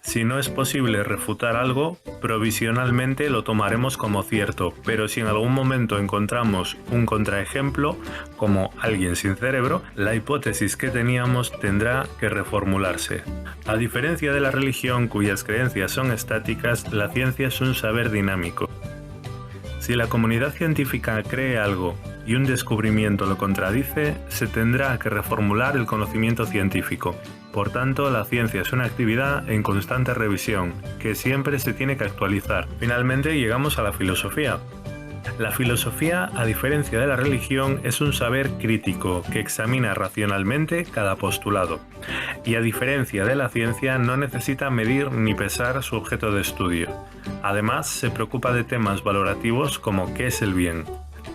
Si no es posible refutar algo, provisionalmente lo tomaremos como cierto, pero si en algún momento encontramos un contraejemplo, como alguien sin cerebro, la hipótesis que teníamos tendrá que reformularse. A diferencia de la religión, cuyas creencias son estáticas, la ciencia es un saber dinámico. Si la comunidad científica cree algo y un descubrimiento lo contradice, se tendrá que reformular el conocimiento científico. Por tanto, la ciencia es una actividad en constante revisión, que siempre se tiene que actualizar. Finalmente, llegamos a la filosofía. La filosofía, a diferencia de la religión, es un saber crítico que examina racionalmente cada postulado. Y a diferencia de la ciencia, no necesita medir ni pesar su objeto de estudio. Además, se preocupa de temas valorativos como qué es el bien.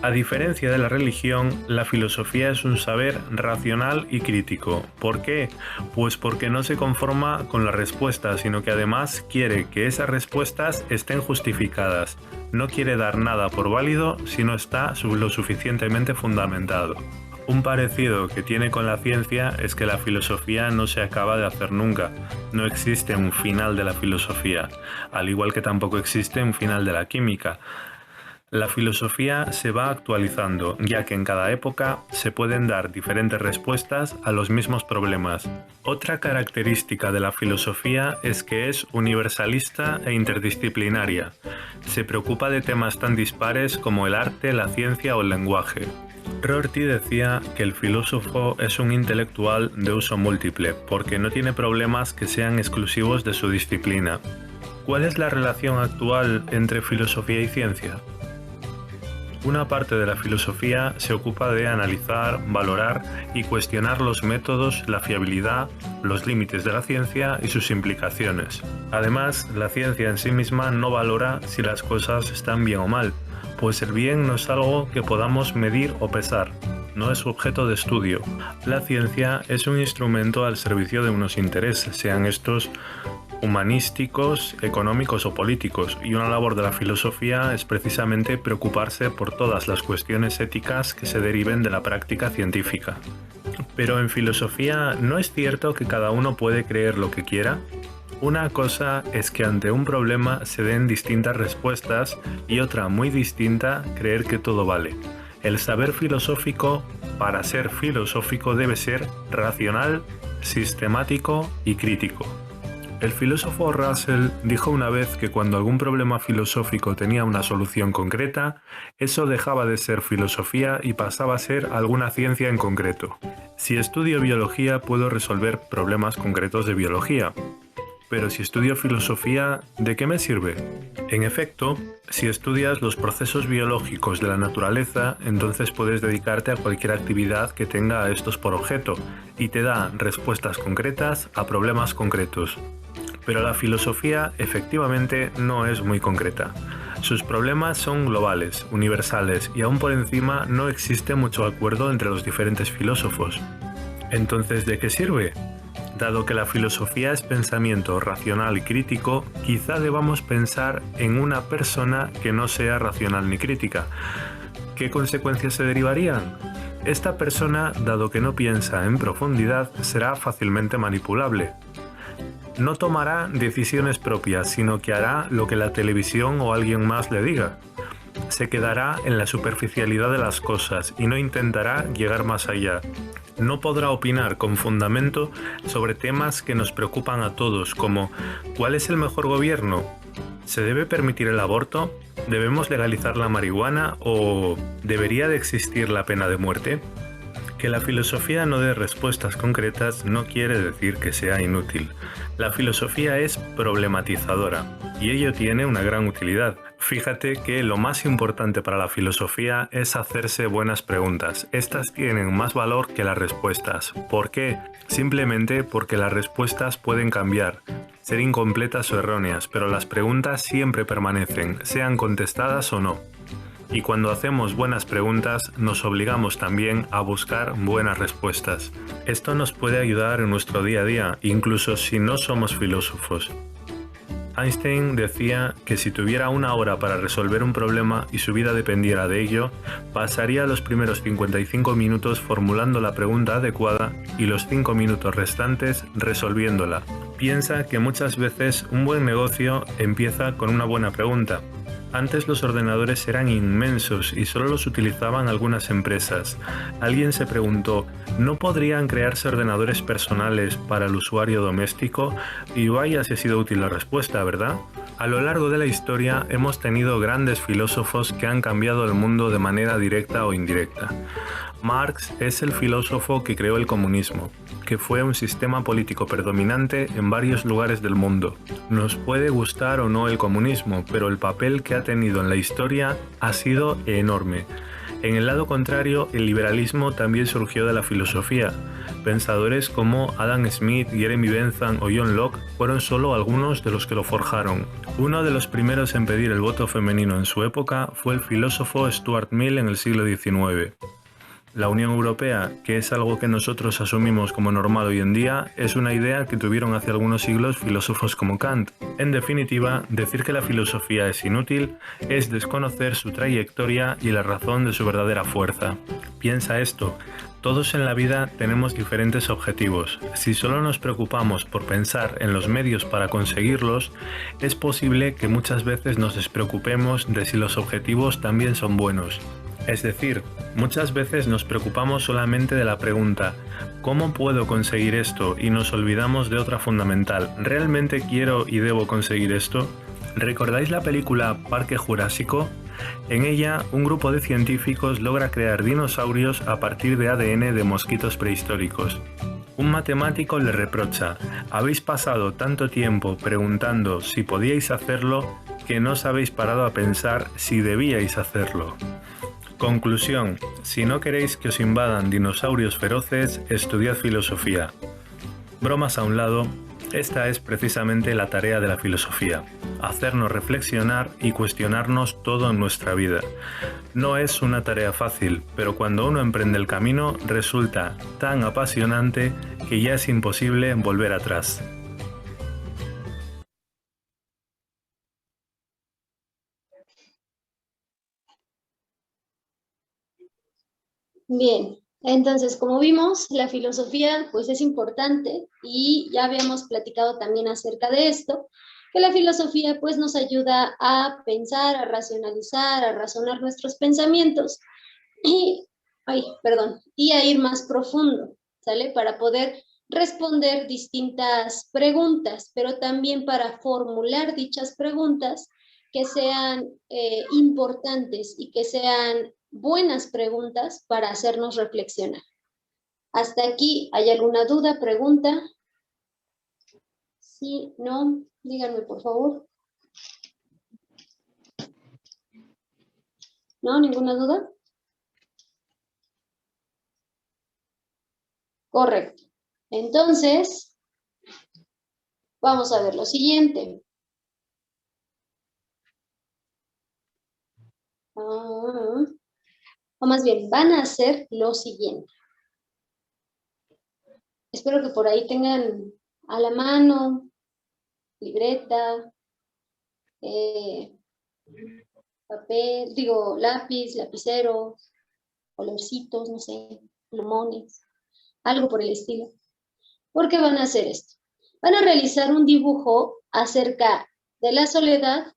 A diferencia de la religión, la filosofía es un saber racional y crítico. ¿Por qué? Pues porque no se conforma con la respuesta, sino que además quiere que esas respuestas estén justificadas. No quiere dar nada por válido si no está lo suficientemente fundamentado. Un parecido que tiene con la ciencia es que la filosofía no se acaba de hacer nunca. No existe un final de la filosofía, al igual que tampoco existe un final de la química. La filosofía se va actualizando, ya que en cada época se pueden dar diferentes respuestas a los mismos problemas. Otra característica de la filosofía es que es universalista e interdisciplinaria. Se preocupa de temas tan dispares como el arte, la ciencia o el lenguaje. Rorty decía que el filósofo es un intelectual de uso múltiple, porque no tiene problemas que sean exclusivos de su disciplina. ¿Cuál es la relación actual entre filosofía y ciencia? Una parte de la filosofía se ocupa de analizar, valorar y cuestionar los métodos, la fiabilidad, los límites de la ciencia y sus implicaciones. Además, la ciencia en sí misma no valora si las cosas están bien o mal, pues el bien no es algo que podamos medir o pesar, no es objeto de estudio. La ciencia es un instrumento al servicio de unos intereses, sean estos humanísticos, económicos o políticos, y una labor de la filosofía es precisamente preocuparse por todas las cuestiones éticas que se deriven de la práctica científica. Pero en filosofía, ¿no es cierto que cada uno puede creer lo que quiera? Una cosa es que ante un problema se den distintas respuestas y otra muy distinta, creer que todo vale. El saber filosófico, para ser filosófico, debe ser racional, sistemático y crítico. El filósofo Russell dijo una vez que cuando algún problema filosófico tenía una solución concreta, eso dejaba de ser filosofía y pasaba a ser alguna ciencia en concreto. Si estudio biología, puedo resolver problemas concretos de biología. Pero si estudio filosofía, ¿de qué me sirve? En efecto, si estudias los procesos biológicos de la naturaleza, entonces puedes dedicarte a cualquier actividad que tenga a estos por objeto y te da respuestas concretas a problemas concretos. Pero la filosofía efectivamente no es muy concreta. Sus problemas son globales, universales y aún por encima no existe mucho acuerdo entre los diferentes filósofos. Entonces, ¿de qué sirve? Dado que la filosofía es pensamiento racional y crítico, quizá debamos pensar en una persona que no sea racional ni crítica. ¿Qué consecuencias se derivarían? Esta persona, dado que no piensa en profundidad, será fácilmente manipulable. No tomará decisiones propias, sino que hará lo que la televisión o alguien más le diga. Se quedará en la superficialidad de las cosas y no intentará llegar más allá. No podrá opinar con fundamento sobre temas que nos preocupan a todos, como ¿cuál es el mejor gobierno? ¿Se debe permitir el aborto? ¿Debemos legalizar la marihuana? ¿O debería de existir la pena de muerte? Que la filosofía no dé respuestas concretas no quiere decir que sea inútil. La filosofía es problematizadora y ello tiene una gran utilidad. Fíjate que lo más importante para la filosofía es hacerse buenas preguntas. Estas tienen más valor que las respuestas. ¿Por qué? Simplemente porque las respuestas pueden cambiar, ser incompletas o erróneas, pero las preguntas siempre permanecen, sean contestadas o no. Y cuando hacemos buenas preguntas, nos obligamos también a buscar buenas respuestas. Esto nos puede ayudar en nuestro día a día, incluso si no somos filósofos. Einstein decía que si tuviera una hora para resolver un problema y su vida dependiera de ello, pasaría los primeros 55 minutos formulando la pregunta adecuada y los 5 minutos restantes resolviéndola. Piensa que muchas veces un buen negocio empieza con una buena pregunta. Antes los ordenadores eran inmensos y solo los utilizaban algunas empresas. Alguien se preguntó, ¿no podrían crearse ordenadores personales para el usuario doméstico? Y vaya si ha sido útil la respuesta, ¿verdad? A lo largo de la historia hemos tenido grandes filósofos que han cambiado el mundo de manera directa o indirecta. Marx es el filósofo que creó el comunismo, que fue un sistema político predominante en varios lugares del mundo. Nos puede gustar o no el comunismo, pero el papel que ha tenido en la historia ha sido enorme. En el lado contrario, el liberalismo también surgió de la filosofía. Pensadores como Adam Smith, Jeremy Bentham o John Locke fueron solo algunos de los que lo forjaron. Uno de los primeros en pedir el voto femenino en su época fue el filósofo Stuart Mill en el siglo XIX. La Unión Europea, que es algo que nosotros asumimos como normal hoy en día, es una idea que tuvieron hace algunos siglos filósofos como Kant. En definitiva, decir que la filosofía es inútil es desconocer su trayectoria y la razón de su verdadera fuerza. Piensa esto. Todos en la vida tenemos diferentes objetivos. Si solo nos preocupamos por pensar en los medios para conseguirlos, es posible que muchas veces nos despreocupemos de si los objetivos también son buenos. Es decir, muchas veces nos preocupamos solamente de la pregunta ¿cómo puedo conseguir esto? Y nos olvidamos de otra fundamental. ¿Realmente quiero y debo conseguir esto? ¿Recordáis la película Parque Jurásico? En ella, un grupo de científicos logra crear dinosaurios a partir de ADN de mosquitos prehistóricos. Un matemático le reprocha, habéis pasado tanto tiempo preguntando si podíais hacerlo que no os habéis parado a pensar si debíais hacerlo. Conclusión, si no queréis que os invadan dinosaurios feroces, estudiad filosofía. Bromas a un lado, Esta es precisamente la tarea de la filosofía, hacernos reflexionar y cuestionarnos todo en nuestra vida. No es una tarea fácil, pero cuando uno emprende el camino resulta tan apasionante que ya es imposible volver atrás. Bien, entonces como vimos, la filosofía pues es importante y ya habíamos platicado también acerca de esto, que la filosofía pues nos ayuda a pensar, a racionalizar, a razonar nuestros pensamientos y, y a ir más profundo, ¿sale? Para poder responder distintas preguntas, pero también para formular dichas preguntas que sean importantes y que sean buenas preguntas para hacernos reflexionar. ¿Hasta aquí hay alguna duda, pregunta? Sí, no, díganme por favor. ¿No? ¿Ninguna duda? Correcto. Entonces, vamos a ver lo siguiente. O más bien, van a hacer lo siguiente. Espero que por ahí tengan a la mano, libreta, papel, digo, lápiz, lapicero, colorcitos, no sé, plumones, algo por el estilo. ¿Por qué van a hacer esto? Van a realizar un dibujo acerca de la soledad,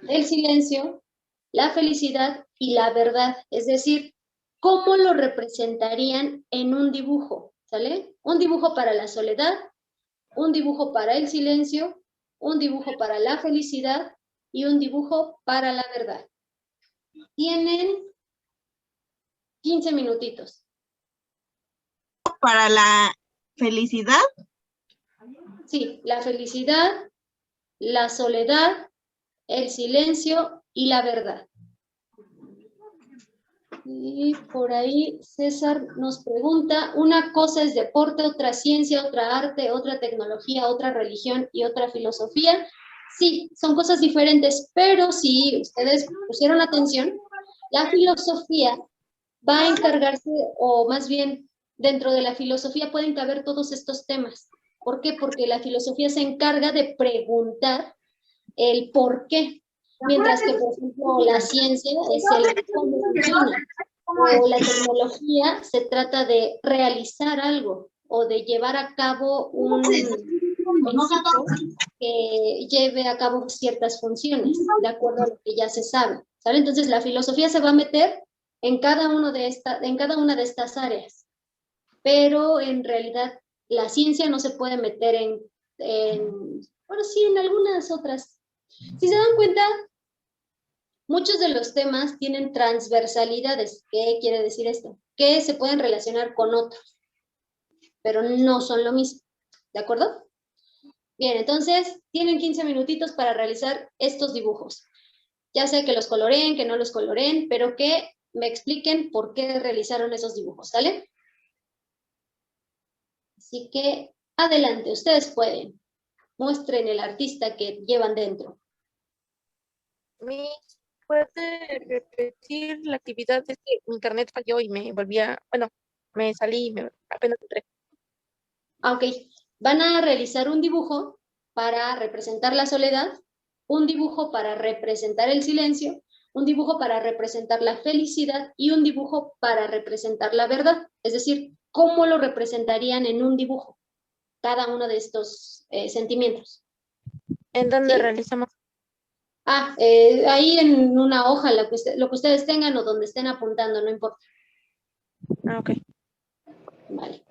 del silencio, la felicidad y la verdad. Es decir, ¿cómo lo representarían en un dibujo? ¿Sale? Un dibujo para la soledad, un dibujo para el silencio, un dibujo para la felicidad y un dibujo para la verdad. Tienen 15 minutitos. Para la felicidad. Sí, la felicidad, la soledad, el silencio y la verdad. Y por ahí César nos pregunta, una cosa es deporte, otra ciencia, otra arte, otra tecnología, otra religión y otra filosofía. Sí, son cosas diferentes, pero si ustedes pusieron atención, la filosofía va a encargarse, o más bien dentro de la filosofía pueden caber todos estos temas. ¿Por qué? Porque la filosofía se encarga de preguntar el por qué, mientras que, por ejemplo, la ciencia es el cómo funciona, o la tecnología se trata de realizar algo o de llevar a cabo un equipo que lleve a cabo ciertas funciones, de acuerdo a lo que ya se sabe, ¿sale? Entonces, la filosofía se va a meter en cada una de estas áreas, pero en realidad la ciencia no se puede meter bueno, sí, en algunas otras. Si se dan cuenta, muchos de los temas tienen transversalidades. ¿Qué quiere decir esto? Que se pueden relacionar con otros, pero no son lo mismo. ¿De acuerdo? Bien, entonces tienen 15 minutitos para realizar estos dibujos. Ya sea que los coloreen, que no los coloreen, pero que me expliquen por qué realizaron esos dibujos, ¿sale? Así que adelante, ustedes pueden. Muestren el artista que llevan dentro. Miss, ¿puede repetir la actividad? Es que mi internet falló y me volvía, bueno, me salí y apenas entré. Ok, van a realizar un dibujo para representar la soledad, un dibujo para representar el silencio, un dibujo para representar la felicidad y un dibujo para representar la verdad. Es decir, ¿cómo lo representarían en un dibujo? Cada uno de estos sentimientos. ¿En dónde ¿Sí? realizamos? Ahí en una hoja, lo que ustedes tengan o donde estén apuntando, no importa. Ah, ok. Vale.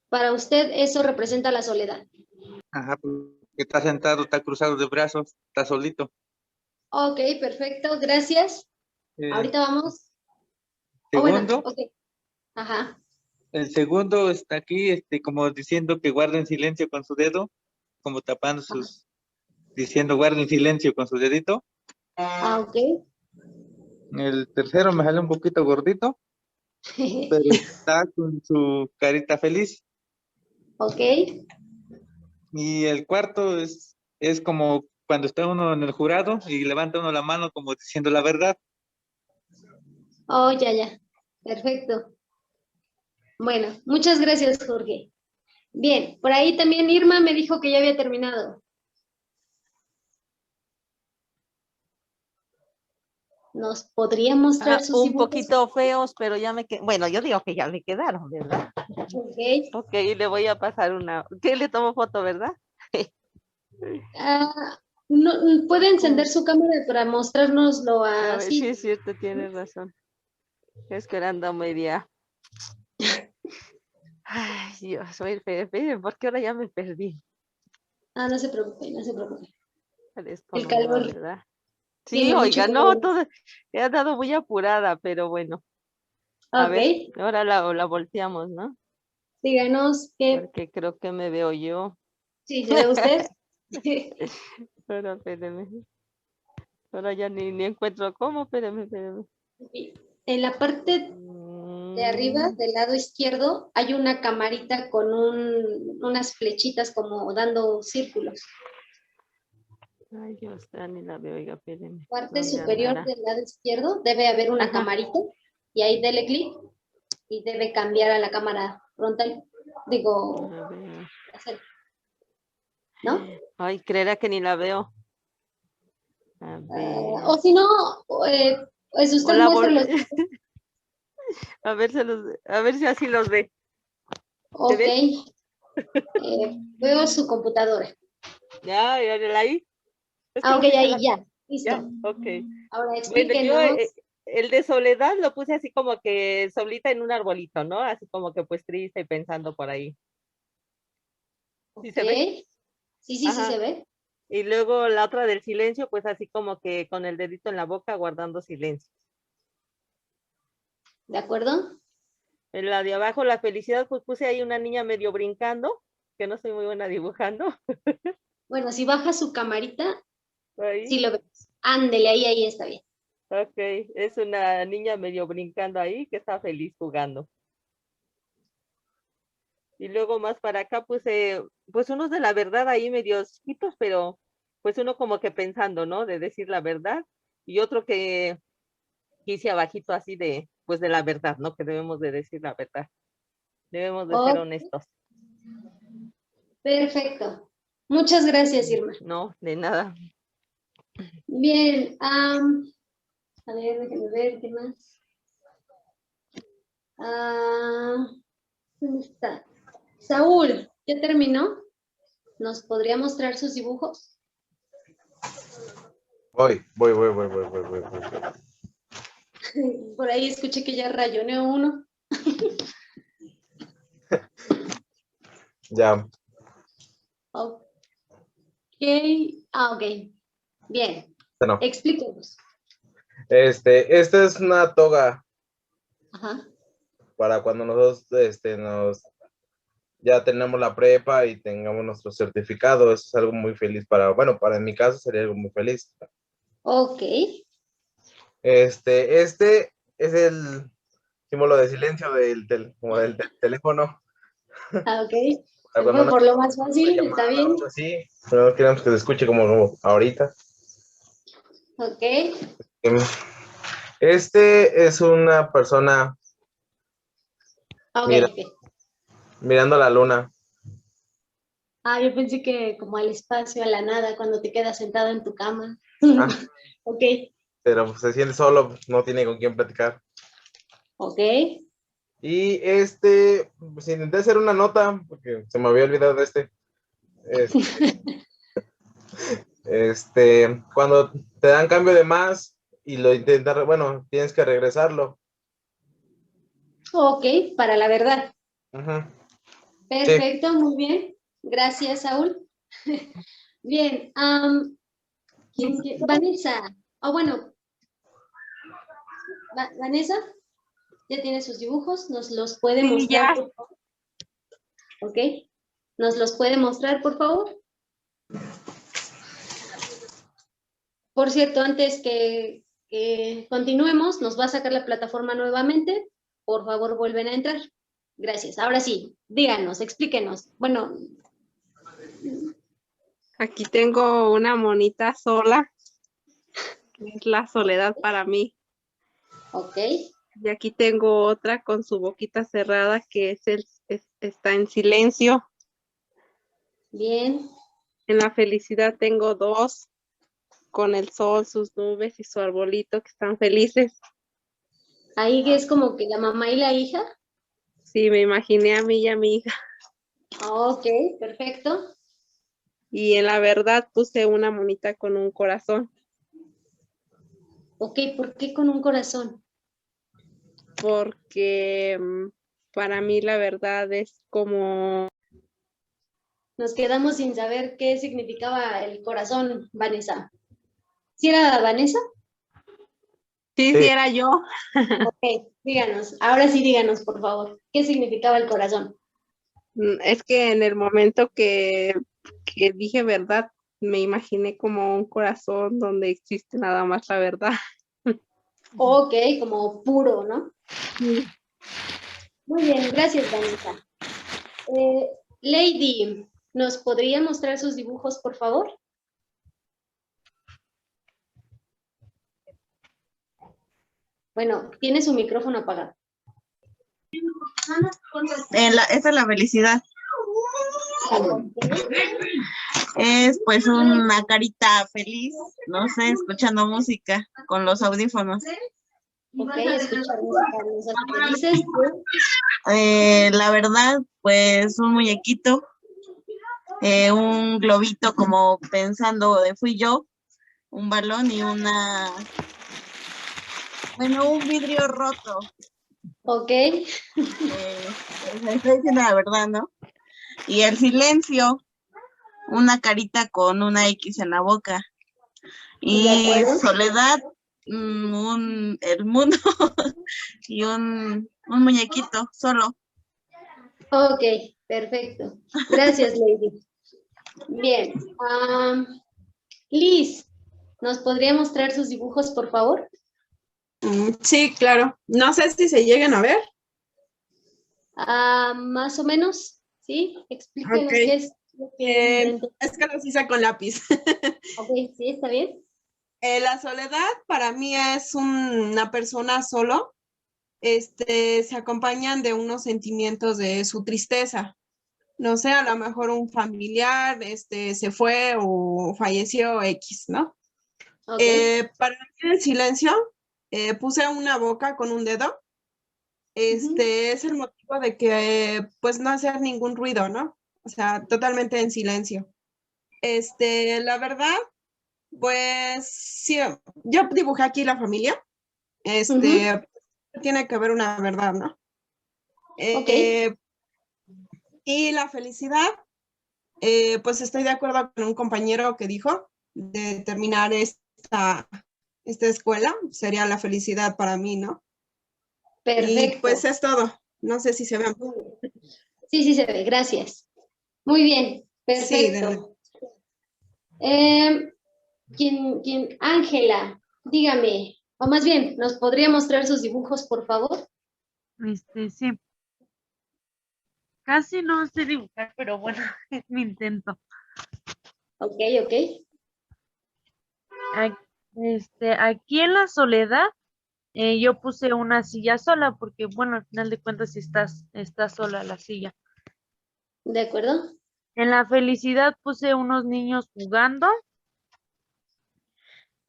Para usted eso representa la soledad. Ajá, porque está sentado, está cruzado de brazos, está solito. Ok, perfecto, gracias. Ahorita vamos. Segundo, Ok. Ajá. el segundo está aquí, como diciendo que guarden silencio con su dedo, como tapando diciendo guarden silencio con su dedito. Ok. El tercero me sale un poquito gordito, pero está con su carita feliz. Ok. Y el cuarto es como cuando está uno en el jurado y levanta uno la mano como diciendo la verdad. Oh, ya. Perfecto. Bueno, muchas gracias, Jorge. Bien, por ahí también Irma me dijo que ya había terminado. ¿Nos podría mostrar sus Un dibujos? poquito feos, pero ya bueno, yo digo que ya le quedaron, ¿verdad? Ok. Ok, le voy a pasar una. ¿Qué le tomo foto, verdad? No, puede encender su cámara para mostrárnoslo A ver, sí así. es cierto, tienes razón. Es que anda media. Ay, Dios, porque ahora ya me perdí. No se preocupe, no se preocupe. El calor ¿verdad? Sí, tiene mucho oiga, que no, ver. todo, he andado muy apurada, pero bueno. A ver, Ok, ahora la volteamos, ¿no? díganos qué, Porque creo que me veo yo. sí, ¿se ve usted? Ahora, espéreme. Ahora ya ni encuentro cómo, espéreme. En la parte de arriba, del lado izquierdo, hay una camarita con unas flechitas como dando círculos. Ay, Dios, ya ni la veo, oiga, espéreme. Parte ¿Dónde superior andará? del lado izquierdo debe haber una Ajá. camarita y ahí dele clic y debe cambiar a la cámara frontal. Digo, A ver. ¿no? Ay, creerá que ni la veo. A ver. O si no, pues O usted la muestra vol- los. a ver, a ver si así los ve. Ok, ve? veo su computadora. Ya, ahí. Es que Ah, lo ok, puse ahí ya, listo. Ya, ok. Ahora Bueno, explíquenos. el de Soledad lo puse así como que solita en un arbolito, ¿no? Así como que pues triste y pensando por ahí. ¿Sí Ok, se ve? sí Ajá. se ve. Y luego la otra del silencio, pues así como que con el dedito en la boca guardando silencio. ¿De acuerdo? En la de abajo, la felicidad, pues puse ahí una niña medio brincando, que no soy muy buena dibujando. Bueno, si baja su camarita, Ahí. sí lo vemos. Ándele, ahí está bien. Ok, es una niña medio brincando ahí que está feliz jugando. Y luego más para acá puse, pues unos de la verdad ahí medio chiquitos, pero pues uno como que pensando, ¿no? De decir la verdad. Y otro que hice abajito así de, pues de la verdad, ¿no? Que debemos de decir la verdad. Debemos de ser Ok, honestos. perfecto. Muchas gracias, Irma. No, de nada. Bien, a ver, déjenme ver qué más. ¿Dónde está? Saúl, ¿ya terminó? ¿Nos podría mostrar sus dibujos? Voy. Por ahí escuché que ya rayoneó uno. Ya. Ok. Ok. Bien. Bueno, Explíquenos. esta es una toga Ajá. para cuando nosotros ya tenemos la prepa y tengamos nuestro certificado. Eso es algo muy feliz para en mi caso sería algo muy feliz. Ok. Este es el símbolo de silencio como del teléfono. Ok. Para Se cuando fue no por lo más hay una fácil, está llamada o bien. algo así, pero no queremos que se escuche como ahorita. Ok. Este es una persona Ok, mira, ok. mirando a la luna. Yo pensé que como al espacio, a la nada, cuando te quedas sentado en tu cama. Ah, Ok. pero se siente solo, no tiene con quién platicar. Ok. Y pues intenté hacer una nota, porque se me había olvidado de cuando te dan cambio de más y lo intentas, bueno, tienes que regresarlo. Ok, para la verdad. Ujú. Sí, Perfecto, muy bien. Gracias, Saúl. Bien, Vanessa. Bueno, Vanessa, ya tiene sus dibujos, nos los puede Sí, mostrar, ya. por favor. Ok, nos los puede mostrar, por favor. Por cierto, antes que continuemos, nos va a sacar la plataforma nuevamente. Por favor, vuelven a entrar. Gracias. Ahora sí, díganos, explíquenos. Bueno, Aquí tengo una monita sola, que es la soledad para mí. ok, Y aquí tengo otra con su boquita cerrada, que está en silencio. bien. En la felicidad tengo dos, con el sol, sus nubes y su arbolito, que están felices. Ahí es como que la mamá y la hija. Sí, me imaginé a mí y a mi hija. Ok, perfecto. Y en la verdad puse una monita con un corazón, Ok, ¿por qué con un corazón? porque para mí la verdad es como, Nos quedamos sin saber qué significaba el corazón, Vanessa. ¿Sí era Vanessa? Sí, Sí. sí, era yo. Ok, díganos, ahora sí díganos, por favor, ¿qué significaba el corazón? Es que en el momento que dije verdad, me imaginé como un corazón donde existe nada más la verdad. Ok, como puro, ¿no? Muy bien, gracias, Vanessa. Lady, ¿nos podría mostrar sus dibujos, por favor? Bueno, tiene su micrófono apagado. Esa es la felicidad. Es pues una carita feliz, no sé, escuchando música con los audífonos. Ok, escuchar música nos hace felices. La verdad, pues un muñequito, un globito como pensando de fui yo, un balón y un vidrio roto. Ok, Estoy diciendo la verdad, ¿no? Y el silencio, una carita con una X en la boca. Y soledad, el mundo y un muñequito solo. ok, perfecto. Gracias, Lady. Bien. Liz, ¿nos podría mostrar sus dibujos, por favor? Sí, claro. No sé si se lleguen a ver. Más o menos, ¿sí? Explíquenos Ok. qué es lo que intentó. Es que los hice con lápiz. Ok, sí, está bien. La soledad para mí es una persona solo. Se acompañan de unos sentimientos de su tristeza. No sé, a lo mejor un familiar se fue o falleció X, ¿no? Ok, Para mí el silencio, puse una boca con un dedo. Es el motivo de que pues no hacer ningún ruido, ¿no? O sea, totalmente en silencio. La verdad, pues sí, yo dibujé aquí la familia. Tiene que haber una verdad, ¿no? ok. Y la felicidad, pues estoy de acuerdo con un compañero que dijo de terminar esta escuela, sería la felicidad para mí, ¿no? Perfecto. Y pues es todo. No sé si se ven. Sí, sí se ve, gracias. Muy bien, Sí, de perfecto. Ángela, dígame, o más bien, ¿nos podría mostrar sus dibujos, por favor? Sí. Casi no sé dibujar, pero bueno, es mi intento. Ok, ok. Aquí en la soledad, yo puse una silla sola, porque bueno, al final de cuentas está sola la silla. ¿De acuerdo? En la felicidad puse unos niños jugando.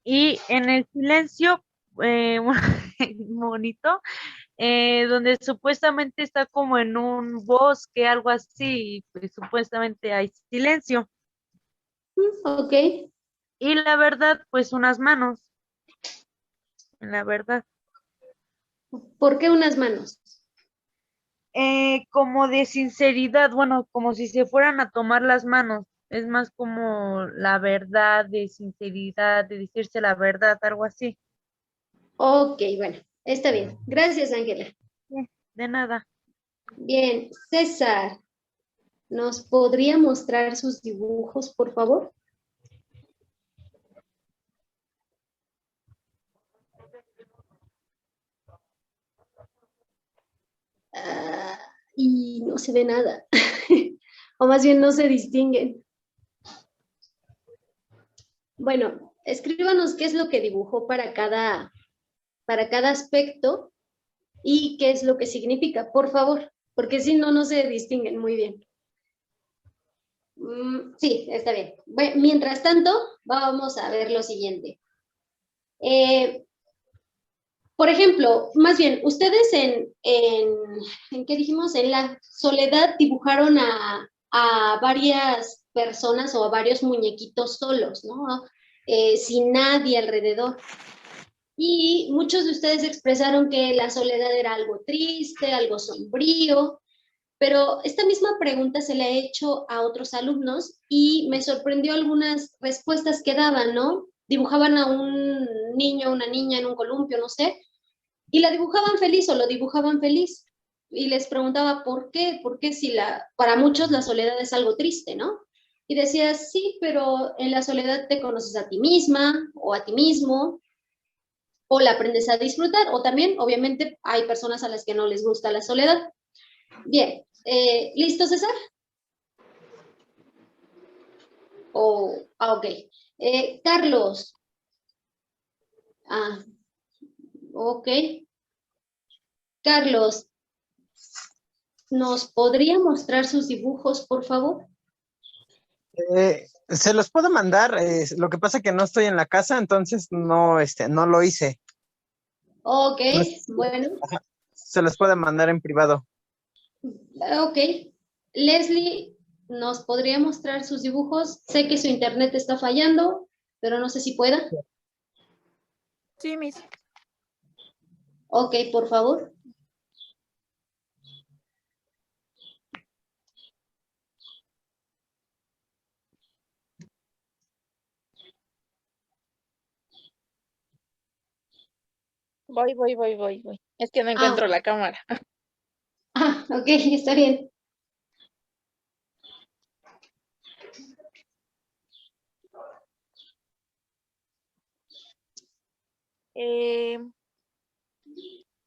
Y en el silencio, bonito, donde supuestamente está como en un bosque, algo así, y pues supuestamente hay silencio. Ok. Y la verdad, pues unas manos, en la verdad. ¿Por qué unas manos? Como de sinceridad, bueno, como si se fueran a tomar las manos. Es más como la verdad, de sinceridad, de decirse la verdad, algo así. Ok, bueno, está bien. Gracias, Ángela. De nada. Bien, César, ¿nos podría mostrar sus dibujos, por favor? Y no se ve nada. O más bien no se distinguen. Bueno, escríbanos qué es lo que dibujó para cada aspecto y qué es lo que significa, por favor, porque si no, no se distinguen muy bien. Sí, está bien. Bueno, mientras tanto, vamos a ver lo siguiente. Por ejemplo, más bien, ustedes ¿en qué dijimos? En la soledad dibujaron a varias personas o a varios muñequitos solos, ¿no? Sin nadie alrededor. Y muchos de ustedes expresaron que la soledad era algo triste, algo sombrío, pero esta misma pregunta se le ha hecho a otros alumnos y me sorprendió algunas respuestas que daban, ¿no? dibujaban a un niño, una niña en un columpio, no sé, y la dibujaban feliz o lo dibujaban feliz. Y les preguntaba, ¿por qué? Porque si para muchos la soledad es algo triste, ¿no? Y decía, sí, pero en la soledad te conoces a ti misma o a ti mismo, o la aprendes a disfrutar, o también, obviamente, hay personas a las que no les gusta la soledad. Bien, ¿listo, César? Ok. Carlos. Ok. Carlos, ¿nos podría mostrar sus dibujos, por favor? Se los puedo mandar, lo que pasa que no estoy en la casa, entonces no, no lo hice. Ok, bueno. Ajá, se los puedo mandar en privado. Ok. Leslie, ¿nos podría mostrar sus dibujos? Sé que su internet está fallando, pero no sé si pueda. Sí, Miss. Ok, por favor. Voy. Es que no encuentro la cámara. Ok, está bien.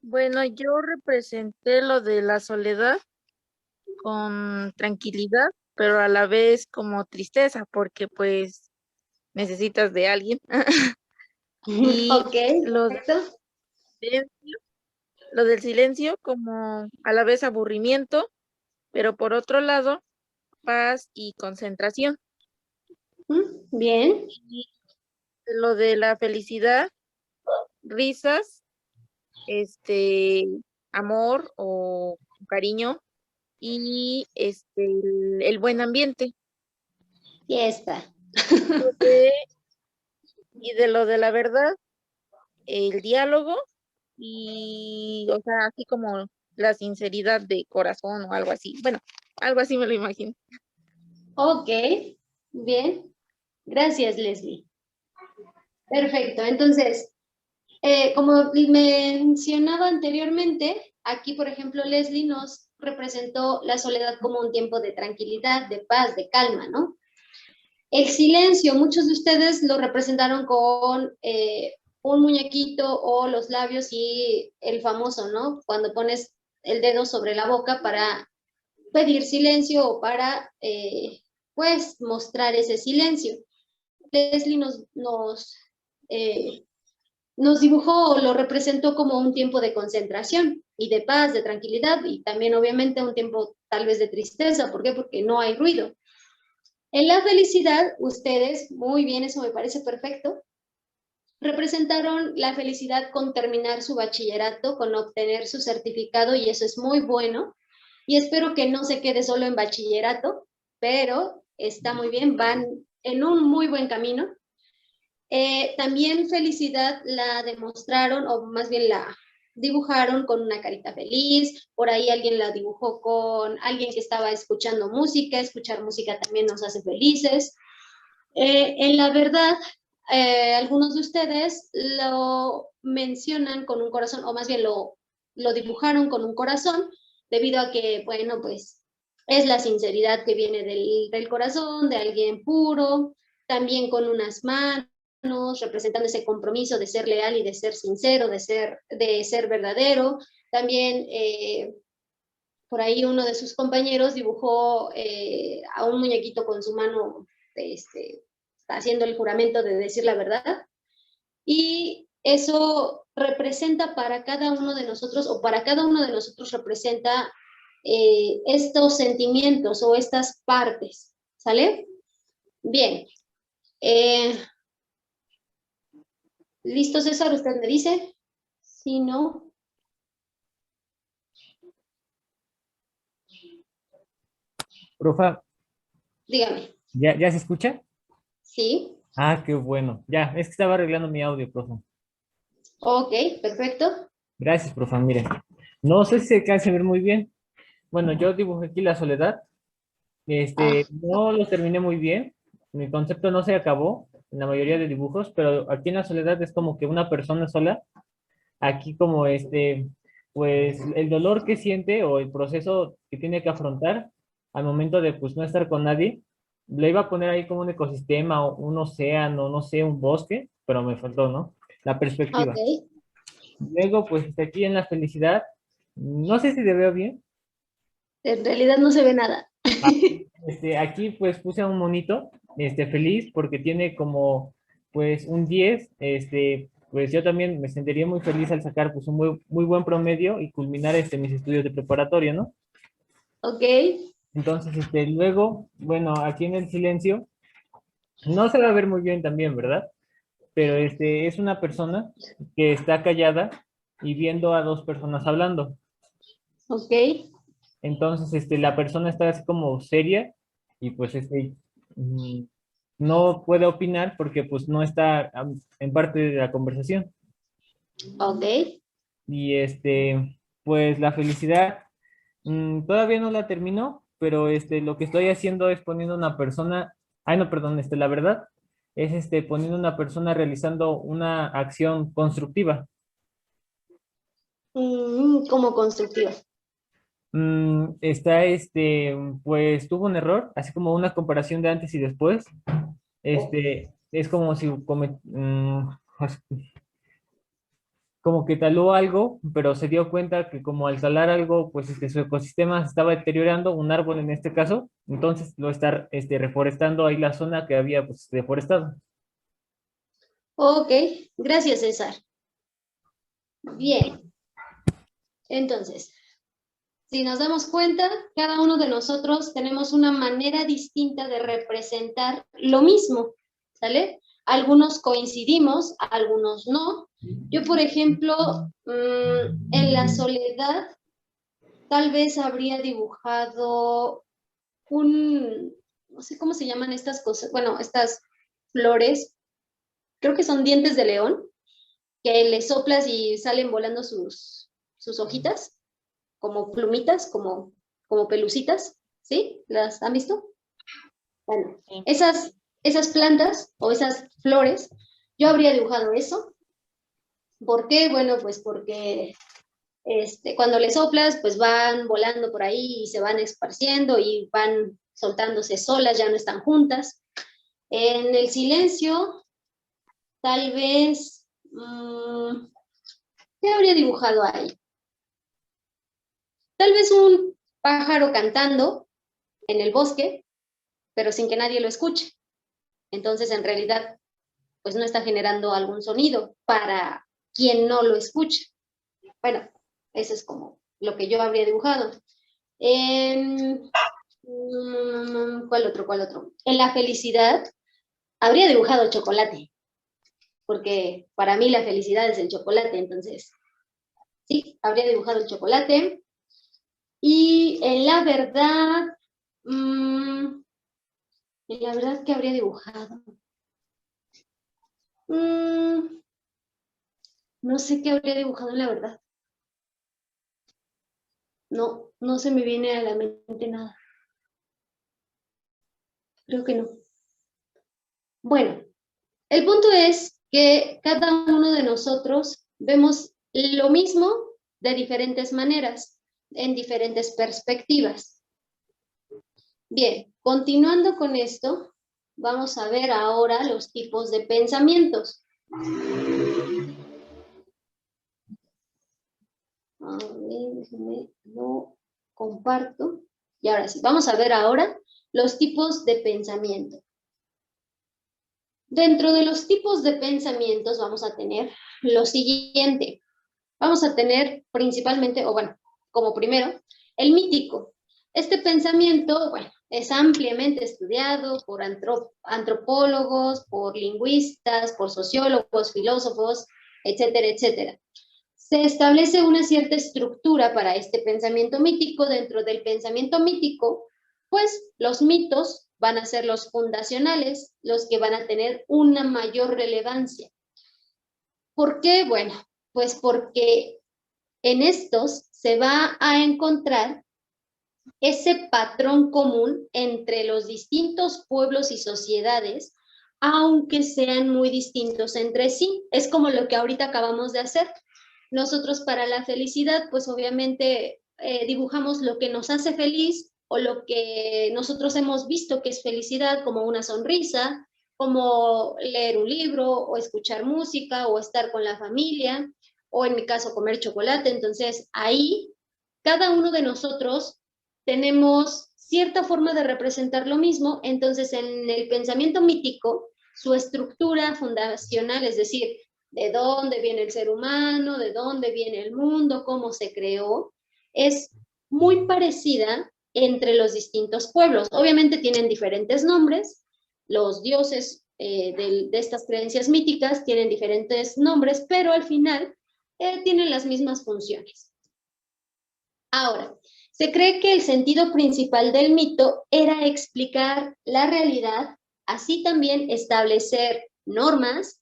Bueno, yo representé lo de la soledad con tranquilidad, pero a la vez como tristeza, porque pues necesitas de alguien. Y Ok, lo perfecto. lo del silencio como a la vez aburrimiento, pero por otro lado, paz y concentración. Bien. Y lo de la felicidad, risas, amor o cariño y el buen ambiente. Fiesta. Y de lo de la verdad, el diálogo y, o sea, así como la sinceridad de corazón o algo así. Bueno, algo así me lo imagino. Ok, bien. Gracias, Leslie. Perfecto. Entonces, como mencionaba anteriormente, aquí, por ejemplo, Leslie nos representó la soledad como un tiempo de tranquilidad, de paz, de calma, ¿no? El silencio, muchos de ustedes lo representaron con un muñequito o los labios y el famoso, ¿no? Cuando pones el dedo sobre la boca para pedir silencio o para, pues, mostrar ese silencio. Leslie nos dibujó o lo representó como un tiempo de concentración y de paz, de tranquilidad y también obviamente un tiempo tal vez de tristeza. ¿Por qué? Porque no hay ruido. En la felicidad, ustedes, muy bien, eso me parece perfecto, representaron la felicidad con terminar su bachillerato, con obtener su certificado y eso es muy bueno. Y espero que no se quede solo en bachillerato, pero está muy bien, van en un muy buen camino. También felicidad la demostraron, o más bien la dibujaron con una carita feliz, por ahí alguien la dibujó con alguien que estaba escuchando música, escuchar música también nos hace felices. En la verdad, algunos de ustedes lo mencionan con un corazón, o más bien lo dibujaron con un corazón, debido a que, bueno, pues es la sinceridad que viene del corazón, de alguien puro, también con unas manos, representando ese compromiso de ser leal y de ser sincero, de ser verdadero. También por ahí uno de sus compañeros dibujó a un muñequito con su mano haciendo el juramento de decir la verdad. Y eso representa para cada uno de nosotros, o para cada uno de nosotros representa estos sentimientos o estas partes. ¿Sale? Bien. ¿Listo, César? ¿Usted me dice? Si no. Profa, Dígame. ¿ya se escucha? Sí. Ah, qué bueno. Ya, es que estaba arreglando mi audio, profa. Ok, perfecto. Gracias, profa. Mire, no sé si se alcanza a ver muy bien. Bueno, yo dibujé aquí la soledad. No lo terminé muy bien. Mi concepto no se acabó. en la mayoría de dibujos, pero aquí en la soledad es como que una persona sola, aquí como pues el dolor que siente o el proceso que tiene que afrontar al momento de pues no estar con nadie, le iba a poner ahí como un ecosistema o un océano, no sé, un bosque, pero me faltó, ¿no? La perspectiva. Ok. Luego, pues aquí en la felicidad, no sé si te veo bien. En realidad no se ve nada. Aquí pues puse a un monito, feliz porque tiene como pues un 10, pues yo también me sentiría muy feliz al sacar pues un muy buen promedio y culminar mis estudios de preparatoria, ¿no? Ok. Entonces, luego, bueno, aquí en el silencio, no se va a ver muy bien también, ¿verdad? Pero es una persona que está callada y viendo a dos personas hablando. Ok. Entonces, la persona está así como seria y pues mm, no puede opinar porque pues no está en parte de la conversación. Ok. Y pues la felicidad todavía no la termino, pero lo que estoy haciendo es poniendo una persona, ay no, perdón, la verdad es poniendo una persona realizando una acción constructiva. Como constructiva. Está pues tuvo un error, así como una comparación de antes y después. Es como si como que taló algo, pero se dio cuenta que como al talar algo, pues su ecosistema se estaba deteriorando, un árbol en este caso, entonces lo está reforestando ahí la zona que había pues deforestado. Ok. Gracias, César. Bien. Entonces, si nos damos cuenta, cada uno de nosotros tenemos una manera distinta de representar lo mismo, ¿sale? Algunos coincidimos, algunos no. Yo, por ejemplo, en la soledad, tal vez habría dibujado no sé cómo se llaman estas cosas, bueno, estas flores, creo que son dientes de león, que le soplas y salen volando sus hojitas, como plumitas, como pelucitas, ¿sí? ¿Las han visto? Bueno, esas plantas o esas flores, yo habría dibujado eso. ¿Por qué? Bueno, pues porque cuando le soplas, pues van volando por ahí y se van esparciendo y van soltándose solas, ya no están juntas. En el silencio, tal vez, ¿qué habría dibujado ahí? Tal vez un pájaro cantando en el bosque, pero sin que nadie lo escuche. Entonces, en realidad, pues no está generando algún sonido para quien no lo escucha. Bueno, eso es como lo que yo habría dibujado. ¿Cuál otro? En la felicidad, habría dibujado chocolate, porque para mí la felicidad es el chocolate, entonces, sí, habría dibujado el chocolate. Y en la verdad, ¿qué habría dibujado? No sé qué habría dibujado en la verdad. No se me viene a la mente nada. Creo que no. Bueno, el punto es que cada uno de nosotros vemos lo mismo de diferentes maneras, en diferentes perspectivas. Bien, continuando con esto, vamos a ver ahora los tipos de pensamientos. A ver, déjenme, lo comparto. Y ahora sí, vamos a ver ahora los tipos de pensamiento. Dentro de los tipos de pensamientos vamos a tener lo siguiente. Vamos a tener principalmente, o bueno, como primero, el mítico. Este pensamiento, bueno, es ampliamente estudiado por antropólogos, por lingüistas, por sociólogos, filósofos, etcétera, etcétera. Se establece una cierta estructura para este pensamiento mítico. Dentro del pensamiento mítico, pues los mitos van a ser los fundacionales, los que van a tener una mayor relevancia. ¿Por qué? Bueno, pues porque en estos se va a encontrar ese patrón común entre los distintos pueblos y sociedades aunque sean muy distintos entre sí. Es como lo que ahorita acabamos de hacer. Nosotros para la felicidad, pues obviamente dibujamos lo que nos hace feliz o lo que nosotros hemos visto que es felicidad, como una sonrisa, como leer un libro o escuchar música o estar con la familia o en mi caso comer chocolate. Entonces ahí cada uno de nosotros tenemos cierta forma de representar lo mismo. Entonces en el pensamiento mítico, su estructura fundacional, es decir, de dónde viene el ser humano, de dónde viene el mundo, cómo se creó, es muy parecida entre los distintos pueblos. Obviamente tienen diferentes nombres, los dioses de estas creencias míticas tienen diferentes nombres, pero al final tienen las mismas funciones. Ahora, se cree que el sentido principal del mito era explicar la realidad, así también establecer normas,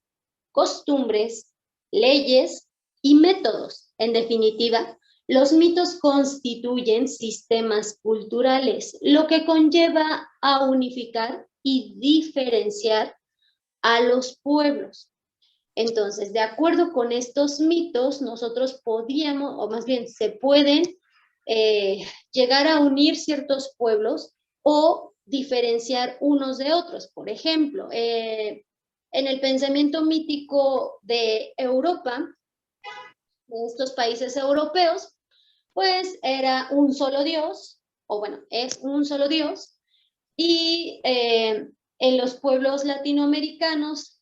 costumbres, leyes y métodos. En definitiva, los mitos constituyen sistemas culturales, lo que conlleva a unificar y diferenciar a los pueblos. Entonces, de acuerdo con estos mitos, nosotros podíamos, o más bien se pueden llegar a unir ciertos pueblos o diferenciar unos de otros. Por ejemplo, en el pensamiento mítico de Europa, de estos países europeos, pues era un solo Dios, o bueno, es un solo Dios, y en los pueblos latinoamericanos,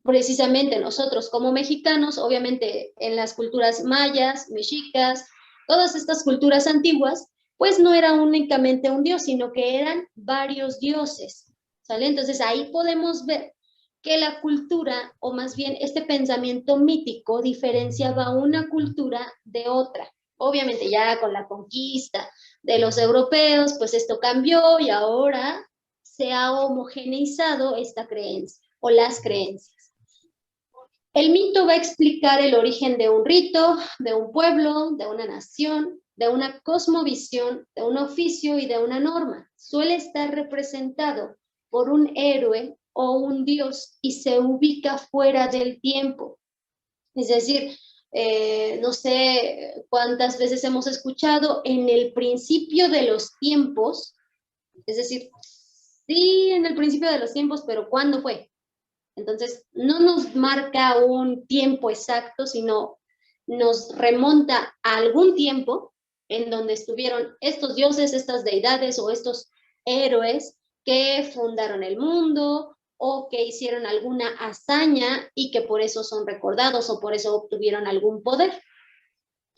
precisamente nosotros como mexicanos, obviamente en las culturas mayas, mexicas, todas estas culturas antiguas, pues no era únicamente un dios, sino que eran varios dioses, ¿sale? Entonces ahí podemos ver que la cultura, o más bien este pensamiento mítico, diferenciaba una cultura de otra. Obviamente ya con la conquista de los europeos, pues esto cambió y ahora se ha homogeneizado esta creencia o las creencias. El mito va a explicar el origen de un rito, de un pueblo, de una nación, de una cosmovisión, de un oficio y de una norma. Suele estar representado por un héroe o un dios y se ubica fuera del tiempo. Es decir, no sé cuántas veces hemos escuchado en el principio de los tiempos, es decir, sí, en el principio de los tiempos, pero ¿cuándo fue? Entonces, no nos marca un tiempo exacto, sino nos remonta a algún tiempo en donde estuvieron estos dioses, estas deidades o estos héroes que fundaron el mundo o que hicieron alguna hazaña y que por eso son recordados o por eso obtuvieron algún poder.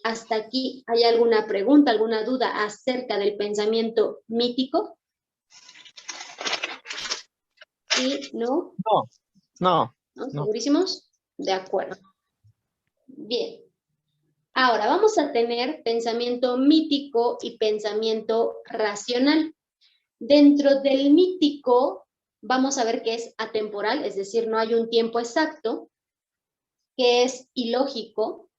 Hasta aquí, ¿hay alguna pregunta, alguna duda acerca del pensamiento mítico? ¿Sí? ¿No? No. ¿Segurísimos? De acuerdo. Bien. Ahora vamos a tener pensamiento mítico y pensamiento racional. Dentro del mítico vamos a ver que es atemporal, es decir, no hay un tiempo exacto, que es ilógico,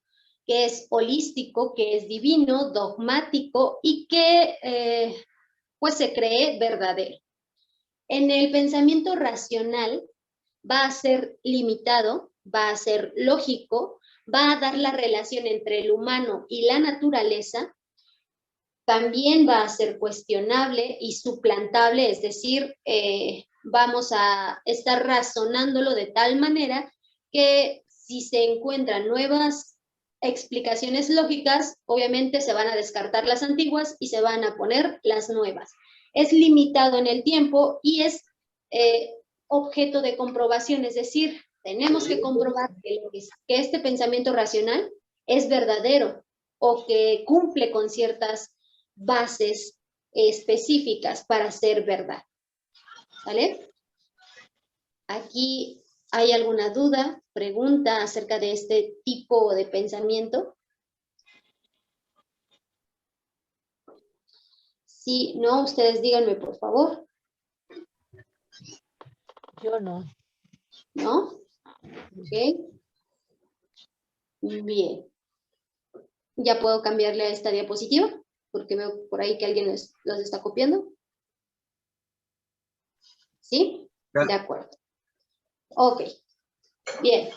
que es holístico, que es divino, dogmático y que pues se cree verdadero. En el pensamiento racional va a ser limitado, va a ser lógico, va a dar la relación entre el humano y la naturaleza, también va a ser cuestionable y suplantable, es decir, vamos a estar razonándolo de tal manera que si se encuentran nuevas explicaciones lógicas, obviamente se van a descartar las antiguas y se van a poner las nuevas. Es limitado en el tiempo y es objeto de comprobación, es decir, tenemos que comprobar que este pensamiento racional es verdadero o que cumple con ciertas bases específicas para ser verdad. ¿Vale? Aquí hay alguna duda, pregunta acerca de este tipo de pensamiento. Si no, ustedes díganme, por favor. Yo no. ¿No? Ok. Bien. ¿Ya puedo cambiarle a esta diapositiva? Porque veo por ahí que alguien los está copiando. ¿Sí? De acuerdo. Ok, bien.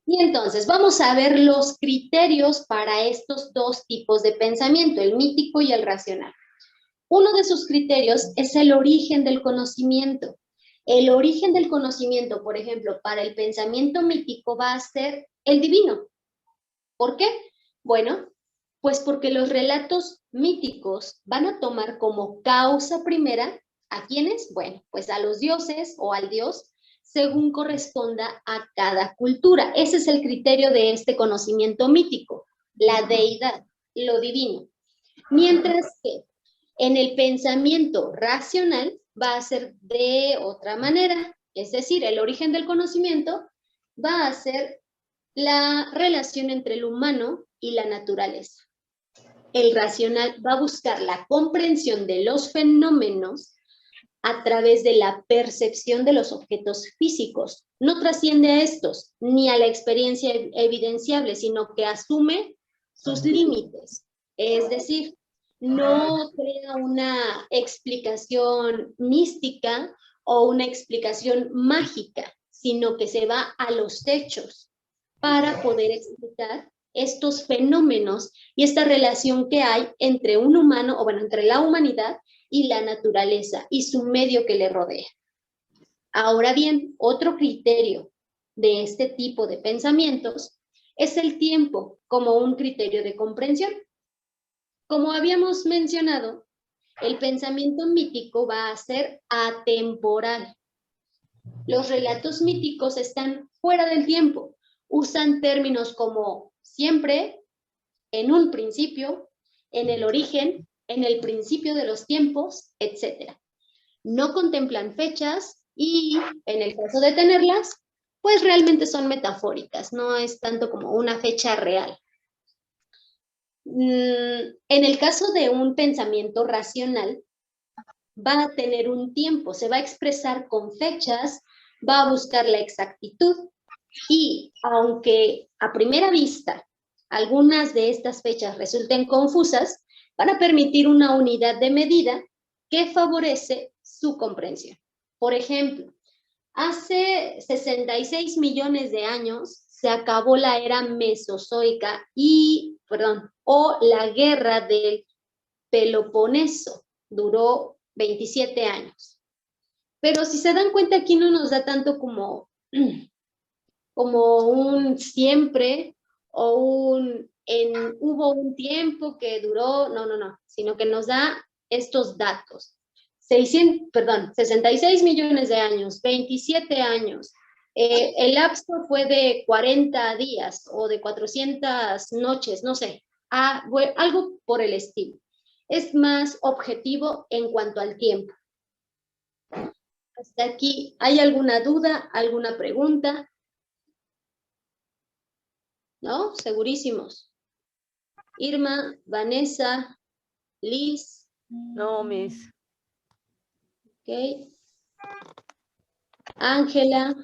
Y entonces vamos a ver los criterios para estos dos tipos de pensamiento, el mítico y el racional. Uno de sus criterios es el origen del conocimiento. El origen del conocimiento, por ejemplo, para el pensamiento mítico va a ser el divino. ¿Por qué? Bueno, pues porque los relatos míticos van a tomar como causa primera ¿a quiénes? Bueno, pues a los dioses o al dios, según corresponda a cada cultura. Ese es el criterio de este conocimiento mítico, la deidad, lo divino. Mientras que en el pensamiento racional va a ser de otra manera, es decir, el origen del conocimiento va a ser la relación entre el humano y la naturaleza. El racional va a buscar la comprensión de los fenómenos a través de la percepción de los objetos físicos. No trasciende a estos, ni a la experiencia evidenciable, sino que asume sus límites. Es decir, no crea una explicación mística o una explicación mágica, sino que se va a los hechos para poder explicar estos fenómenos y esta relación que hay entre un humano, o bueno, entre la humanidad y la naturaleza y su medio que le rodea. Ahora bien, otro criterio de este tipo de pensamientos es el tiempo como un criterio de comprensión. Como habíamos mencionado, el pensamiento mítico va a ser atemporal. Los relatos míticos están fuera del tiempo, usan términos como siempre, en un principio, en el origen, en el principio de los tiempos, etc. No contemplan fechas y, en el caso de tenerlas, pues realmente son metafóricas, no es tanto como una fecha real. En el caso de un pensamiento racional, va a tener un tiempo, se va a expresar con fechas, va a buscar la exactitud y, aunque a primera vista algunas de estas fechas resulten confusas, van a permitir una unidad de medida que favorece su comprensión. Por ejemplo, hace 66 millones de años se acabó la era mesozoica o la guerra del Peloponeso, duró 27 años. Pero si se dan cuenta, aquí no nos da tanto como un siempre o hubo un tiempo que duró, no, sino que nos da estos datos. 66 millones de años, 27 años. El lapso fue de 40 días o de 400 noches, no sé, algo por el estilo. Es más objetivo en cuanto al tiempo. Hasta aquí, ¿hay alguna duda, alguna pregunta? ¿No? Segurísimos. Irma, Vanessa, Liz. No, Miss. Ok. Ángela,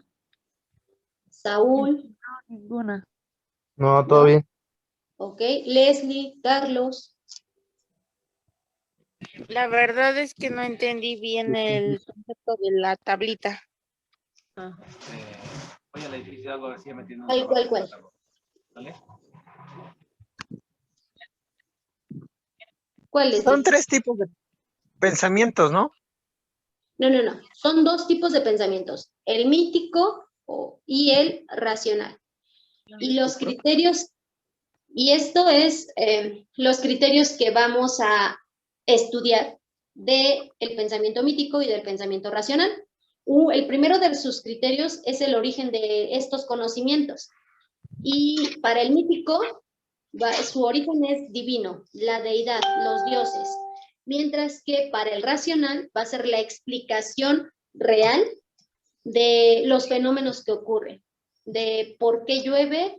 Saúl. Ninguna. No, todo bien. Ok. Leslie, Carlos. La verdad es que no entendí bien el concepto de la tablita. Voy al edificio, algo así, metiendo. ¿Cuál? ¿Vale? ¿Cuál es? Son 3 tipos de pensamientos, ¿no? No. Son 2 tipos de pensamientos. El mítico y el racional. Y los criterios, y esto es los criterios que vamos a estudiar del pensamiento mítico y del pensamiento racional. El primero de sus criterios es el origen de estos conocimientos. Y para el mítico, su origen es divino, la deidad, los dioses. Mientras que para el racional va a ser la explicación real de los fenómenos que ocurren. De por qué llueve,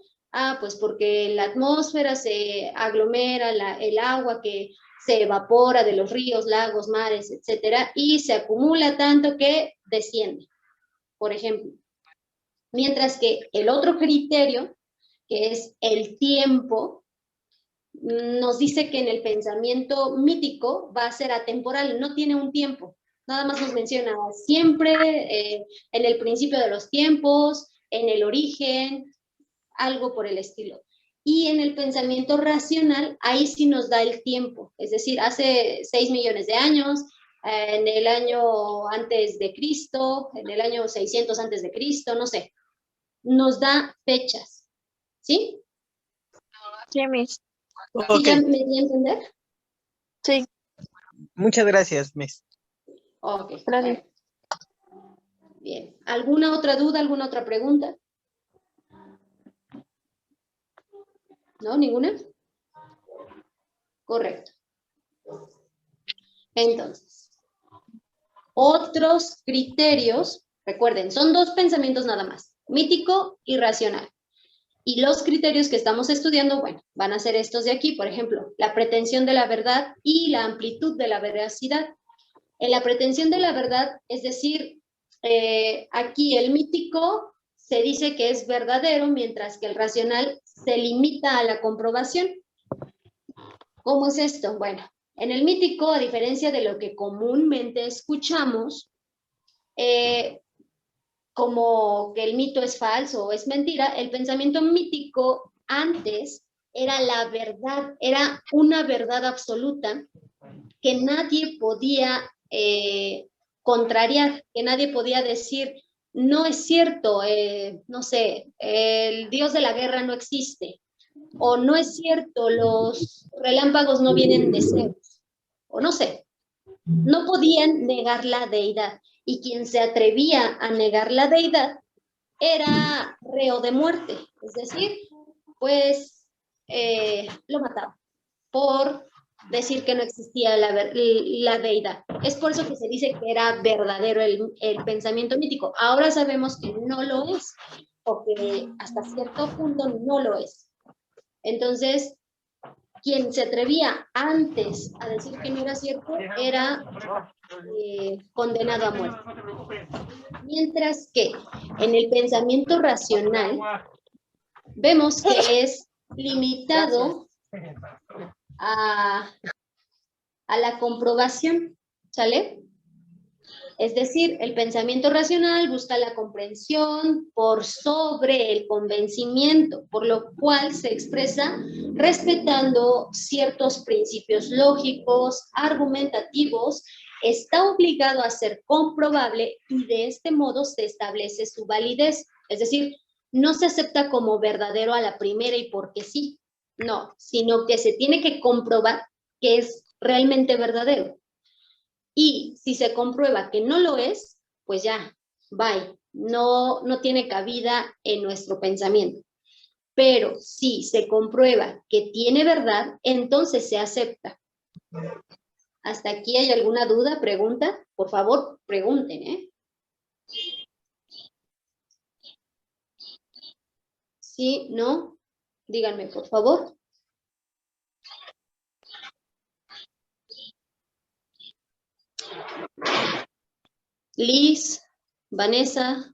pues porque la atmósfera se aglomera, el agua que se evapora de los ríos, lagos, mares, etcétera, y se acumula tanto que desciende, por ejemplo. Mientras que el otro criterio, que es el tiempo, nos dice que en el pensamiento mítico va a ser atemporal, no tiene un tiempo. Nada más nos menciona siempre, en el principio de los tiempos, en el origen, algo por el estilo. Y en el pensamiento racional, ahí sí nos da el tiempo, es decir, hace 6 millones de años, en el año antes de Cristo, en el año 600 antes de Cristo, no sé, nos da fechas, ¿sí? Sí, Miss. ¿Sí ya me di a entender? Sí. Muchas gracias, Miss. Ok, bueno. Bien, ¿alguna otra duda, alguna otra pregunta? ¿No? ¿Ninguna? Correcto. Entonces, otros criterios, recuerden, son 2 pensamientos nada más, mítico y racional. Y los criterios que estamos estudiando, bueno, van a ser estos de aquí, por ejemplo, la pretensión de la verdad y la amplitud de la veracidad. En la pretensión de la verdad, es decir, aquí el mítico se dice que es verdadero, mientras que el racional se limita a la comprobación. ¿Cómo es esto? Bueno, en el mítico, a diferencia de lo que comúnmente escuchamos, como que el mito es falso o es mentira, el pensamiento mítico antes era la verdad, era una verdad absoluta que nadie podía contrariar, que nadie podía decir, no es cierto, no sé, el dios de la guerra no existe, o no es cierto, los relámpagos no vienen de Zeus, o no sé, no podían negar la deidad, y quien se atrevía a negar la deidad era reo de muerte, es decir, pues lo mataba por decir que no existía la deidad. Es por eso que se dice que era verdadero el pensamiento mítico. Ahora sabemos que no lo es, o que hasta cierto punto no lo es. Entonces, quien se atrevía antes a decir que no era cierto era condenado a muerte. Mientras que en el pensamiento racional vemos que es limitado a la comprobación, ¿sale? Es decir, el pensamiento racional busca la comprensión por sobre el convencimiento, por lo cual se expresa respetando ciertos principios lógicos, argumentativos, está obligado a ser comprobable y de este modo se establece su validez. Es decir, no se acepta como verdadero a la primera y porque sí, no, sino que se tiene que comprobar que es realmente verdadero. Y si se comprueba que no lo es, pues ya, bye, no tiene cabida en nuestro pensamiento. Pero si se comprueba que tiene verdad, entonces se acepta. ¿Hasta aquí hay alguna duda, pregunta? Por favor, pregunten, ¿eh? ¿Sí? ¿No? Díganme, por favor. Liz, Vanessa.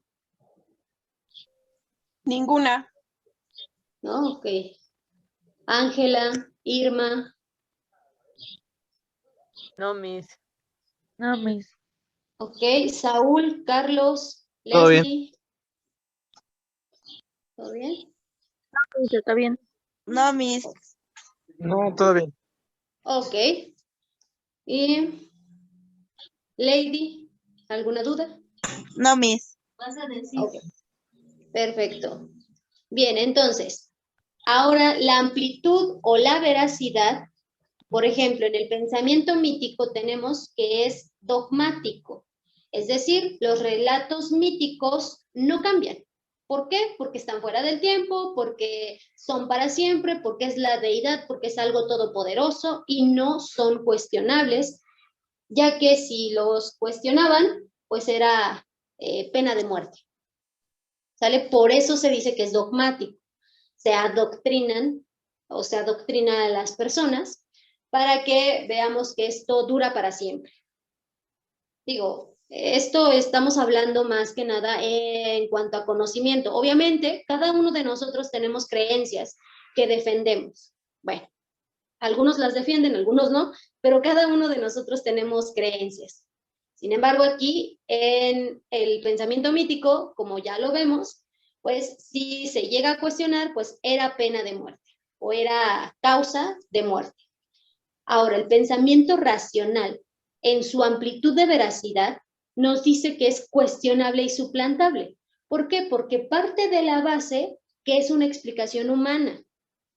Ninguna. No, ok. Ángela, Irma. No, Miss. No, Miss. Ok, Saúl, Carlos, Todo bien. Leslie. ¿Todo bien? Está bien. No, Miss. No, todo bien. Ok. Y Lady, ¿alguna duda? No, Miss. ¿Vas a decir? Okay. Perfecto. Bien, entonces, ahora la amplitud o la veracidad, por ejemplo, en el pensamiento mítico tenemos que es dogmático, es decir, los relatos míticos no cambian. ¿Por qué? Porque están fuera del tiempo, porque son para siempre, porque es la deidad, porque es algo todopoderoso y no son cuestionables, ya que si los cuestionaban, pues era pena de muerte. ¿Sale? Por eso se dice que es dogmático. Se adoctrinan o se adoctrina a las personas para que veamos que esto dura para siempre. Digo, esto estamos hablando más que nada en cuanto a conocimiento. Obviamente, cada uno de nosotros tenemos creencias que defendemos. Bueno, algunos las defienden, algunos no, pero cada uno de nosotros tenemos creencias. Sin embargo, aquí en el pensamiento mítico, como ya lo vemos, pues si se llega a cuestionar, pues era pena de muerte o era causa de muerte. Ahora, el pensamiento racional, en su amplitud de veracidad, nos dice que es cuestionable y suplantable. ¿Por qué? Porque parte de la base que es una explicación humana.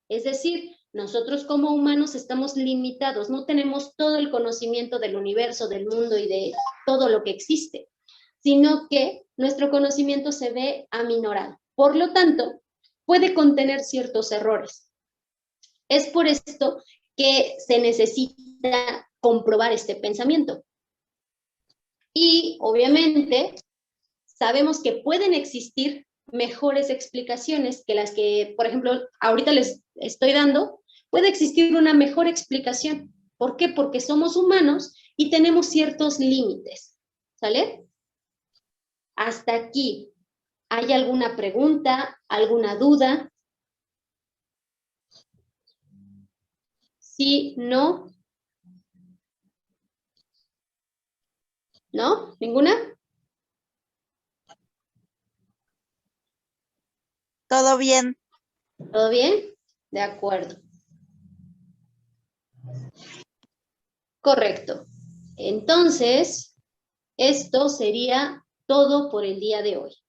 Es decir, nosotros como humanos estamos limitados, no tenemos todo el conocimiento del universo, del mundo y de todo lo que existe, sino que nuestro conocimiento se ve aminorado. Por lo tanto, puede contener ciertos errores. Es por esto que se necesita comprobar este pensamiento. Y obviamente sabemos que pueden existir mejores explicaciones que las que, por ejemplo, ahorita les estoy dando. Puede existir una mejor explicación. ¿Por qué? Porque somos humanos y tenemos ciertos límites. ¿Sale? Hasta aquí. ¿Hay alguna pregunta? ¿Alguna duda? ¿Sí? ¿No? ¿No? ¿Ninguna? Todo bien. ¿Todo bien? De acuerdo. Correcto. Entonces, esto sería todo por el día de hoy.